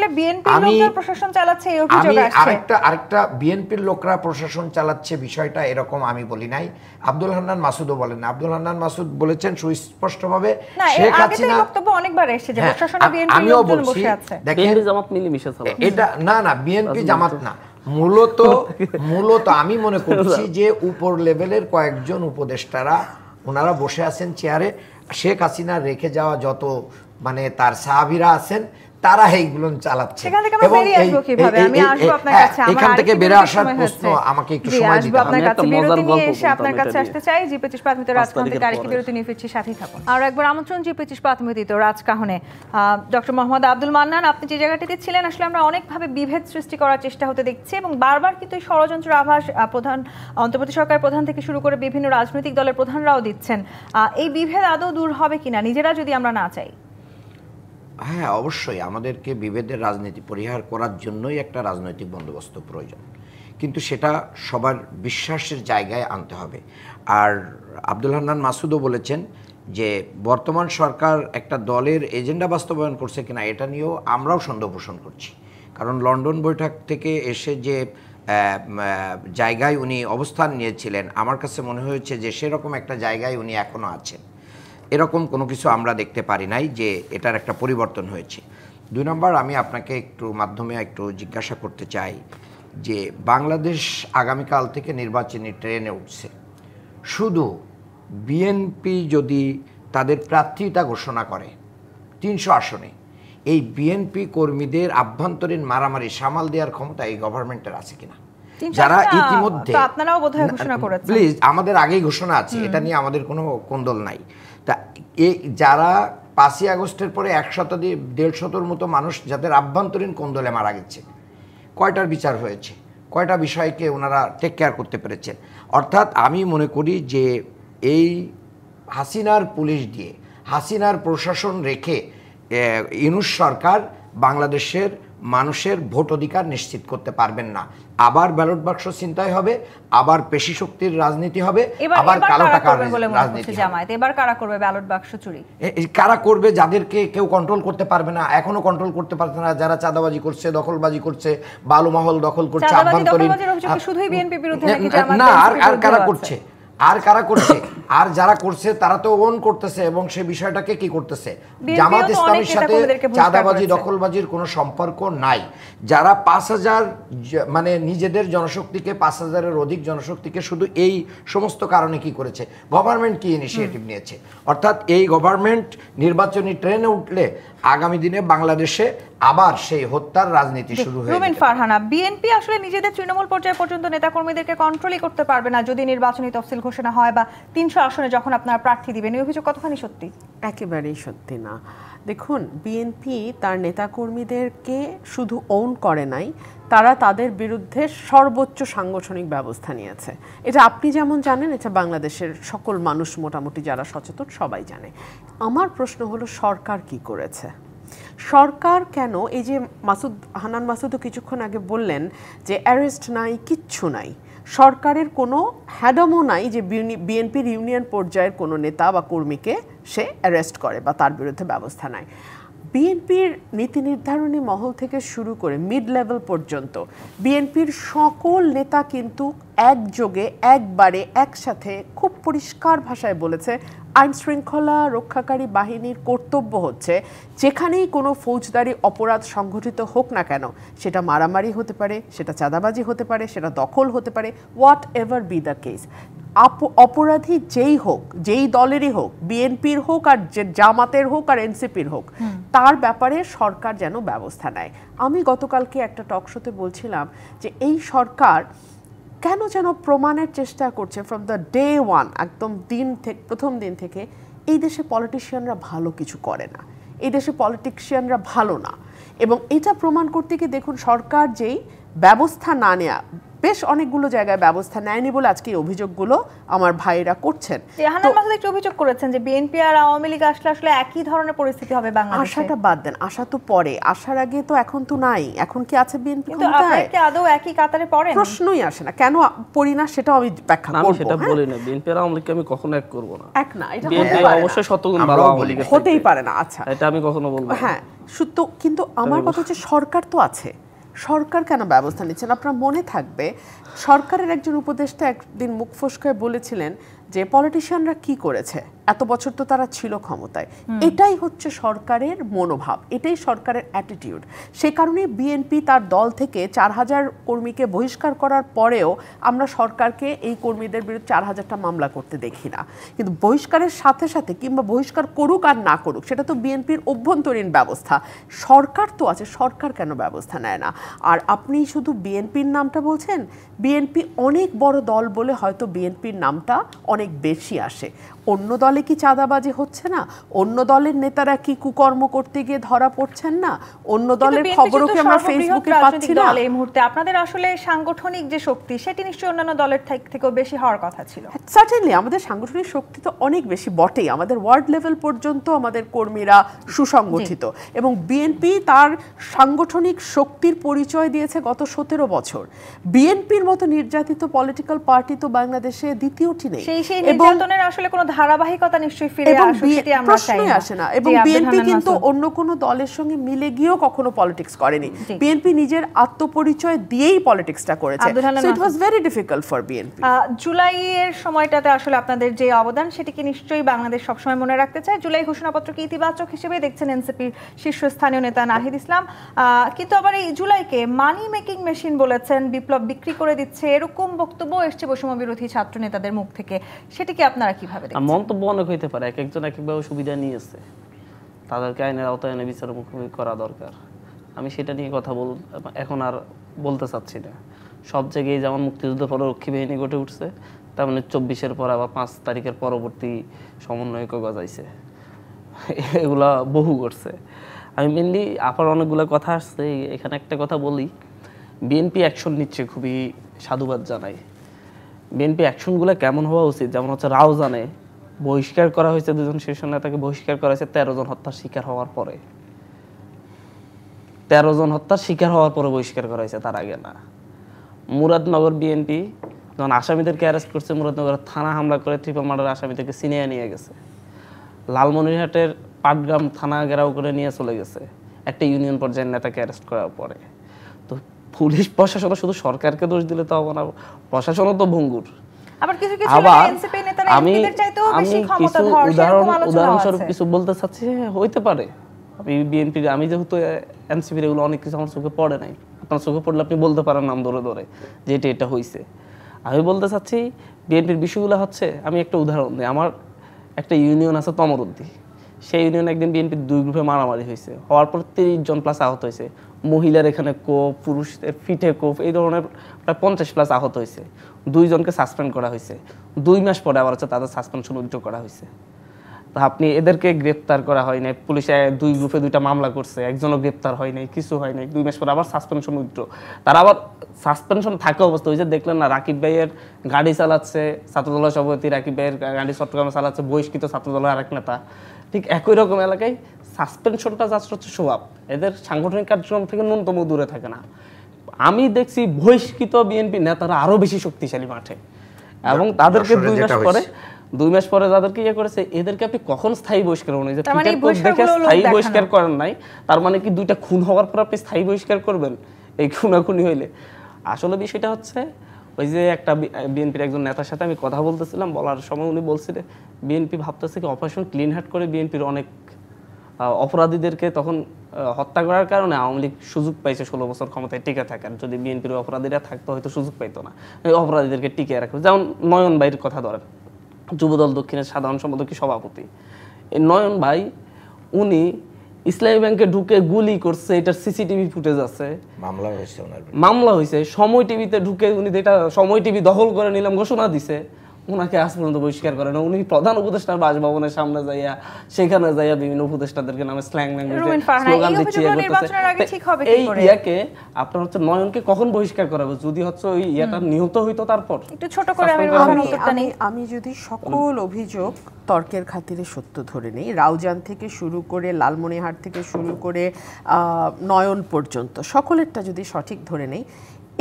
প্রশাসন চালাচ্ছে এই অভিযোগ আসছে। আরেকটা বিএনপির লোকরা প্রশাসন চালাচ্ছে বিষয়টা এরকম আমি বলি নাই, আব্দুল হান্নান মাসুদও বলেন না। আব্দুল হান্নান মাসুদ বলেছেন সুস্পষ্টভাবে শেখ হাসিনা, বক্তব্য অনেকবার এসেছে যে প্রশাসনে বিএনপি আমিও লোকজন বলছি, বসে আছে। দেখেন জামাত মিলেমিশে চালাচ্ছে এটা, না বিএনপি জামাত না, মূলত আমি মনে করছি যে উপর লেভেলের কয়েকজন উপদেষ্টারা ওনারা বসে আছেন চেয়ারে, শেখ হাসিনা রেখে যাওয়া যত মানে তার সাহাবীরা আছেন, তারা এইগুলো চালাচ্ছে। এবং এখান থেকে বেরিয়ে আসার প্রশ্ন আমাকে একটু সময় দিতে হবে। আপনার কাছে আসতে চাই। জি25 প্রাথমিক রাজকাহনে তারিখে বিরতি নিয়ে ফিরছি, সাথেই থাকুন। আর একবার আমন্ত্রণ জি25 প্রাথমিক রাজকাহনে। ডক্টর মোহাম্মদ আব্দুল মান্নান, আপনি যে জায়গাটিতে ছিলেন, আসলে আমরা অনেকভাবে বিভেদ সৃষ্টি করার চেষ্টা হতে দেখছি এবং বারবার কিন্তু এই ষড়যন্ত্রের আভাস প্রধান অন্তর্বর্তী সরকার প্রধান থেকে শুরু করে বিভিন্ন রাজনৈতিক দলের প্রধানরাও দিচ্ছেন। এই বিভেদ আদৌ দূর হবে কিনা নিজেরা যদি আমরা না চাই? হ্যাঁ, অবশ্যই আমাদেরকে বিভেদের রাজনীতি পরিহার করার জন্যই একটা রাজনৈতিক বন্দোবস্ত প্রয়োজন, কিন্তু সেটা সবার বিশ্বাসের জায়গায় আনতে হবে। আর আব্দুল হান্নান মাসুদও বলেছেন যে বর্তমান সরকার একটা দলের এজেন্ডা বাস্তবায়ন করছে কিনা এটা নিয়েও আমরাও সন্দেহ পোষণ করছি, কারণ লন্ডন বৈঠক থেকে এসে যে জায়গায় উনি অবস্থান নিয়েছিলেন, আমার কাছে মনে হয়েছে যে সেরকম একটা জায়গায় উনি এখনও আছেন। এরকম কোনো কিছু আমরা দেখতে পারি নাই যে এটার একটা পরিবর্তন হয়েছে। 2 নম্বর, আমি আপনাকে একটু মাধ্যমে একটু জিজ্ঞাসা করতে চাই যে বাংলাদেশ আগামীকাল থেকে নির্বাচনী ট্রেনে উঠছে। শুধু বিএনপি যদি তাদের প্রার্থিতা ঘোষণা করে 300 আসনে, এই বিএনপি কর্মীদের আভ্যন্তরীণ মারামারি সামাল দেওয়ার ক্ষমতা এই গভর্নমেন্টের আছে কিনা? যারা ইতিমধ্যে, আপনারাও বোধহয় ঘোষণা করেছেন, প্লিজ, আমাদের আগেই ঘোষণা আছে, এটা নিয়ে আমাদের কোনো কোন্দল নাই। তা যারা 5ই আগস্টের পরে 100-150 মতো মানুষ যাদের আভ্যন্তরীণ কোন্দলে মারা গেছে, কয়টার বিচার হয়েছে, কয়টা বিষয়কে ওনারা টেক কেয়ার করতে পেরেছেন? অর্থাৎ আমি মনে করি যে এই হাসিনার পুলিশ দিয়ে, হাসিনার প্রশাসন রেখে ইউনূস সরকার বাংলাদেশের মানুষের ভোট অধিকার নিশ্চিত করতে পারবেন না। আবার ব্যালট বাক্স ছিনতাই হবে, আবার পেশি শক্তির রাজনীতি হবে, আবার কালো টাকার রাজনীতি হবে। জামায়াত এবার কারা করবে ব্যালট বাক্স চুরি? কারা করবে? যাদেরকে কেউ কন্ট্রোল করতে পারবে না, এখনো কন্ট্রোল করতে পারছে না, যারা চাঁদাবাজি করছে, দখলবাজি করছে, বালুমহল দখল করছে, আভ্যন্তরীণ শুধুই বিএনপি বিরুদ্ধে না, আর কারা করছে? আর যারা করছে তারা তো ওন করতেছে, এবং সে বিষয়টাকে কি করতেছে, জামাত ইসলামের সাথে চাঁদাবাজি দখলবাজির কোনো সম্পর্ক নাই। যারা 5,000 মানে নিজেদের জনশক্তিকে 5,000-এর অধিক জনশক্তিকে শুধু এই সমস্ত কারণে কি করেছে, গভর্নমেন্ট কি ইনিশিয়েটিভ নিয়েছে, অর্থাৎ এই গভর্নমেন্ট নির্বাচনী ট্রেনে উঠলে আগামী দিনে বাংলাদেশে আবার সেই হত্যার রাজনীতি শুরু হয়ে যাবে। ফারহানা, বিএনপি আসলে নিজেদের তৃণমূল পর্যায়ে পর্যন্ত নেতাকর্মীদেরকে কন্ট্রোলই করতে পারবে না যদি নির্বাচনী তফসিল ঘোষণা হয় বা 300 আসনে যখন আপনারা প্রার্থী দিবেন। এই অভিযোগ কতখানি সত্যি? একেবারেই সত্যি না। দেখুন, বিএনপি তার নেতাকর্মীদেরকে শুধু ওন করে নাই, তারা তাদের বিরুদ্ধে সর্বোচ্চ সাংগঠনিক ব্যবস্থা নিয়েছে। এটা আপনি যেমন জানেন, এটা বাংলাদেশের সকল মানুষ মোটামুটি যারা সচেতন সবাই জানে। আমার প্রশ্ন হলো, সরকার কি করেছে? সরকার কেন, এই যে হান্নান মাসুদও কিছুক্ষণ আগে বললেন যে অ্যারেস্ট নাই, কিচ্ছু নাই, সরকারের কোনো হ্যাডমও নাই যে বিএনপির ইউনিয়ন পর্যায়ের কোনো নেতা বা কর্মীকে সে অ্যারেস্ট করে বা তার বিরুদ্ধে ব্যবস্থা নেয়। বিএনপির নীতি নির্ধারণী মহল থেকে শুরু করে মিড লেভেল পর্যন্ত বিএনপির সকল নেতা কিন্তু একযোগে একবারে একসাথে খুব পরিষ্কার ভাষায় বলেছে, আইন শৃঙ্খলা রক্ষাকারী বাহিনীর কর্তব্য হচ্ছে যেখানেই কোনো ফৌজদারি অপরাধ সংঘটিত হোক না কেন, সেটা মারামারি হতে পারে, সেটা চাঁদাবাজি হতে পারে, সেটা দখল হতে পারে, what ever be the case, অপরাধী যেই হোক, যেই দলেরই হোক, বিএনপির হোক আর জামাতের হোক আর এনসিপির হোক, তার ব্যাপারে সরকার যেন ব্যবস্থা নেয়। আমি গতকালকে একটা টক শোতে বলছিলাম যে এই সরকার কেন যেন প্রমাণের চেষ্টা করছে ফ্রম দ্য ডে ওয়ান, একদম প্রথম দিন থেকে, এই দেশে পলিটিশিয়ানরা ভালো কিছু করে না, এই দেশে পলিটিশিয়ানরা ভালো না। এবং এটা প্রমাণ করতে গিয়ে দেখুন, সরকার যেই ব্যবস্থা না নেয়া, বেশ অনেকগুলো জায়গায় ব্যবস্থা নেয়নি বলে আজকে এই অভিযোগগুলো আমার ভাইরা করছেন। হান্নান মাসুদ একটু অভিযোগ করেছেন যে বিএনপি আর আওয়ামী লীগ আসলে একই ধরনের পরিস্থিতি হবে বাংলাদেশে। আশাটা বাদ দেন, আশা তো পরে, আসার আগে তো এখন তো নাই, এখন কি আছে বিএনপি ক্ষমতায়? কিন্তু আপনারা কি আদৌ একই কাতারে পড়েন? প্রশ্নই আসে না, কেন পড়ি না সেটাও আমি ব্যাখ্যা করব। আমি সেটা বলি না, বিএনপি আর আওয়ামী লীগকে আমি কখনো এক করব না। এক না, এটা বিএনপি অবশ্যই শতগুণ ভালো, আওয়ামী লীগ হতেই পারে না। আচ্ছা, এটা আমি কখনো বলবো না। হ্যাঁ, কিন্তু আমার কথা হচ্ছে সরকার তো আছে, সরকার কেন ব্যবস্থা নিচ্ছেন? আপনার মনে থাকবে সরকারের একজন উপদেষ্টা একদিন মুখ ফসকায় বলেছিলেন যে পলিটিশিয়ানরা কি করেছে, এত বছর তো তারা ছিল ক্ষমতায়। এটাই হচ্ছে সরকারের মনোভাব, এটাই সরকারের অ্যাটিটিউড। সে কারণে বিএনপি তার দল থেকে 4,000 কর্মীকে বহিষ্কার করার পরেও আমরা সরকারকে এই কর্মীদের বিরুদ্ধে 4,000টা মামলা করতে দেখি না। কিন্তু বহিষ্কারের সাথে সাথে, কিংবা বহিষ্কার করুক আর না করুক, সেটা তো বিএনপির অভ্যন্তরীণ ব্যবস্থা, সরকার তো আছে, সরকার কেন ব্যবস্থা নেয় না? আর আপনি শুধু বিএনপির নামটা বলছেন, বিএনপি অনেক বড় দল বলে হয়তো বিএনপির নামটা অনেক বেশি আসে। অন্য দলে কি চাঁদাবাজি হচ্ছে না? অন্য দলের নেতারা কি কুকর্ম করতে গিয়ে ধরা পড়ছেন না? অন্য দলের খবরও কি আমরা ফেসবুকে পাচ্ছি না? এই মুহূর্তে আপনাদের আসলে সাংগঠনিক যে শক্তি, সেটি নিশ্চয়ই অন্যান্য দলের থেকেও বেশি হওয়ার কথা ছিল। সার্টেনলি আমাদের সাংগঠনিক শক্তি তো অনেক বেশি বটেই, আমাদের ওয়ার্ড লেভেল পর্যন্ত আমাদের কর্মীরা সুসংগঠিত, এবং বিএনপি তার সাংগঠনিক শক্তির পরিচয় দিয়েছে গত 17 বছর। বিএনপির মতো নির্যাতিত পলিটিক্যাল পার্টি তো বাংলাদেশে দ্বিতীয়টি নেই। সেই নির্যাতনের আসলে কোনো ধারাবাহিকতা নিশ্চয়ই ফিরে আসে, সেটি আমরা চাই না। আসে না। এবং বিএনপি কিন্তু অন্য কোনো দলের সঙ্গে মিলে গিয়েও কখনো পলিটিক্স করেনি। বিএনপি নিজের আত্মপরিচয় দিয়েই পলিটিক্সটা করেছে। So it was very difficult for BNP. জুলাইয়ের সময়টাতে আসলে আপনাদের যে অবদান, সেটিকে নিশ্চয়ই বাংলাদেশ সবসময় মনে রাখতে চায়। জুলাই ঘোষণাপত্রকে ইতিবাচক হিসেবে দেখছেন এনসিপির শীর্ষস্থানীয় নেতা নাহিদ ইসলাম, কিন্তু আবার এই জুলাইকে মানি মেকিং মেশিন বলেছেন, বিপ্লব বিক্রি করে দিচ্ছে, এরকম বক্তব্য এসছে বৈষম্য বিরোধী ছাত্র নেতাদের মুখ থেকে। সেটিকে আপনারা কিভাবে দেখছেন? মন্তব্য অনেক হইতে পারে, এক একজন এক একভাবে সুবিধা নিয়েছে, তাদেরকে আইনের আওতায় এনে বিচারের মুখোমুখি করা দরকার। আমি সেটা নিয়ে কথা এখন আর বলতে চাচ্ছি না। সব জায়গায় যেমন মুক্তিযুদ্ধের পরে রক্ষী বাহিনী গড়ে উঠছে, তেমনি 24-এর পর আবার 5 তারিখের পরবর্তী সমন্বয়ক গজাইছে, এগুলা বহু করছে। আমি মেনলি আপার অনেকগুলো কথা আসছে, এখানে একটা কথা বলি, বিএনপি অ্যাকশন নিচ্ছে, খুবই সাধুবাদ জানাই। বিএনপি অ্যাকশনগুলো কেমন হওয়া উচিত, যেমন হচ্ছে রাউজানে বহিষ্কার করা হয়েছে, 2 জন শীর্ষ নেতাকে বহিষ্কার করা হয়েছে 13 জন হত্যার শিকার হওয়ার পরে। 13 জন হত্যার শিকার হওয়ার পরে বহিষ্কার করা হয়েছে, তার আগে না। মুরাদনগর বিএনপি যখন আসামিদেরকে অ্যারেস্ট করছে, মুরাদনগর থানা হামলা করে ট্রিপল মার্ডার আসামিদেরকে ছিনিয়ে নিয়ে গেছে। লালমনিরহাটের পাটগ্রাম থানা ঘেরাও করে নিয়ে চলে গেছে একটা ইউনিয়ন পর্যায়ের নেতাকে অ্যারেস্ট করার পরে। তো পুলিশ প্রশাসন শুধু সরকারকে দোষ দিলে তো হবে না, প্রশাসনও তো ভঙ্গুর। আবার কিছু কিছু আবার এনসিপি নেতারা আমি এমপিদের চাইতেও আমি বেশি কিছু ক্ষমতাধর, সেরকম আলোচনা উদাহরণস্বরূপ আছে। কিছু বলতে চাচ্ছি, হইতে পারে বিএনপির, আমি যেহেতু এনসিপির এগুলো অনেক কিছু আমার চোখে পড়ে নাই, আপনার চোখে পড়লে আপনি বলতে পারেন নাম ধরে ধরে যে এটা হয়েছে। আমি বলতে চাচ্ছি বিএনপির বিষয়গুলো হচ্ছে, আমি একটা উদাহরণ দিই। আমার একটা ইউনিয়ন আছে তমরুদ্দি, সেই ইউনিয়নে একদিন বিএনপির 2 গ্রুপে মারামারি হয়েছে, হওয়ার পর 30 জন প্লাস আহত হয়েছে। মহিলার এখানে কোপ, পুরুষদের ফিটে কোপ, এই ধরনের প্রায় 50 প্লাস আহত হয়েছে। 2 জনকে সাসপেন্ড করা হয়েছে। 2 মাস পরে আবার হচ্ছে তাদের সাসপেনশন উইথড্র করা হয়েছে। তা আপনি এদেরকে গ্রেপ্তার করা হয় নাই, পুলিশে 2 গ্রুপে 2টা মামলা করছে, একজনও গ্রেপ্তার হয় নাই, কিছু হয় নাই। 2 মাস পরে আবার সাসপেনশন উইথড্র। তারা আবার সাসপেনশন থাকা অবস্থা, ওই যে দেখলেন না রাকিব ভাইয়ের গাড়ি চালাচ্ছে ছাত্রদলের সভাপতি, রাকিব ভাইয়ের গাড়ি চট্টগ্রামে চালাচ্ছে বহিষ্কৃত ছাত্রদলের আরেক নেতা। ঠিক একই রকম এলাকায় সাসপেনশনটা জাস্ট হচ্ছে স্বভাব, এদের সাংগঠনিক কার্যক্রম থেকে ন্যূনতম দূরে থাকে না। আমি দেখছি বহিষ্কৃত বিএনপি নেতারা আরো বেশি শক্তিশালী মাঠে, এবং তাদেরকে 2 মাস পরে যাদেরকে ইয়ে করেছে, এদেরকে আপনি কখন স্থায়ী বহিষ্কার করেন? যে টুইটার কোড দেখে স্থায়ী বহিষ্কার করেন নাই, তার মানে কি 2টা খুন হওয়ার পর আপনি স্থায়ী বহিষ্কার করবেন এই খুনাখুনি হইলে? আসলে বিষয়টা হচ্ছে ওই যে একটা বিএনপির একজন নেতার সাথে আমি কথা বলতেছিলাম, বলার সময় উনি বলছিলেন বিএনপি ভাবতেছে কি অপারেশন ক্লিন হার্ট করে বিএনপির অনেক অপরাধীদেরকে তখন হত্যা করার কারণে আওয়ামী লীগ সুযোগ পাইছে 16 বছর ক্ষমতায় টিকে থাকার। যদি বিএনপির অপরাধীরা থাকতো হয়তো সুযোগ পাইতো না, এই অপরাধীদেরকে টিকে রাখবে। যেমন নয়ন ভাইয়ের কথা ধরেন, যুবদল দক্ষিণের সাধারণ সম্পাদকের সভাপতি। এই নয়ন ভাই উনি ইসলামী ব্যাংকে ঢুকে গুলি করছে, এটার সিসিটিভি ফুটেজ আছে, মামলা হয়েছে। সময় টিভিতে ঢুকে উনি যেটা সময় টিভি দখল করে নিলাম ঘোষণা দিছে, ওনাকে আজ পর্যন্ত বহিষ্কার করে না। উনি প্রধান উপদেষ্টার বাসভবনের সামনে যাইয়া সেখানে যাইয়া বিভিন্ন উপদেষ্টাদেরকে নামে স্ল্যাং ল্যাঙ্গুয়েজে স্লোগান দিচ্ছে। এই ইয়াকে আপনার হচ্ছে নয়নকে কখন বহিষ্কার করা হবে? যদি হচ্ছে ওই ইয়াটা নিহত হইতো তারপর। একটু ছোট করে আমি যদি সকল অভিযোগ তর্কের খাতিরে সত্য ধরে নেই, রাউজান থেকে শুরু করে লালমনিরহাট থেকে শুরু করে নয়ন পর্যন্ত সকলেরটা যদি সঠিক ধরে নেই,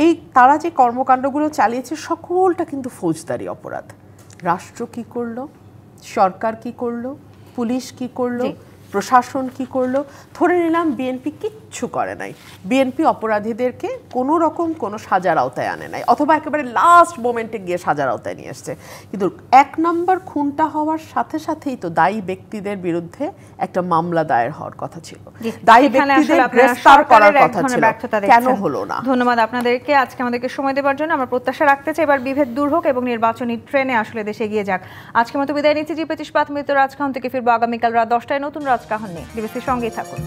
এই তারা যে কর্মকাণ্ডগুলো চালিয়েছে সকলটা কিন্তু ফৌজদারি অপরাধ। রাষ্ট্র কি করলো, সরকার কি করলো, পুলিশ কি করলো, প্রশাসন কি করলো? ধরে নিলাম বিএনপি কিচ্ছু করে নাই, বিএনপি অপরাধীদেরকে কোনো রকম কোনো সাজার আওতায় আনে নাই, অথবা একেবারে লাস্ট মোমেন্টে গিয়ে সাজার আওতায় নিয়ে আসছে। কিন্তু 1 নম্বর খুনটা হওয়ার সাথে সাথেই তো দায়ী ব্যক্তিদের বিরুদ্ধে একটা মামলা দায়ের হওয়ার কথা ছিল, দায়ী ব্যক্তিদের গ্রেফতার করার কথা ছিল, কেন হলো না? ধন্যবাদ আপনাদেরকে আজকে আমাদেরকে সময় দেওয়ার জন্য। আমরা প্রত্যাশা রাখতে চাই এবার বিভেদ দূর হোক এবং নির্বাচনী ট্রেনে আসলে দেশে এগিয়ে যাক। আজকের মতো বিদায় নিচ্ছি। জি25 মিনিট রাজকাহন থেকে ফিরবো আগামীকাল রাত 10টায় নতুন রাজকাহন নিয়ে। ডিবিসির সঙ্গেই থাকুন।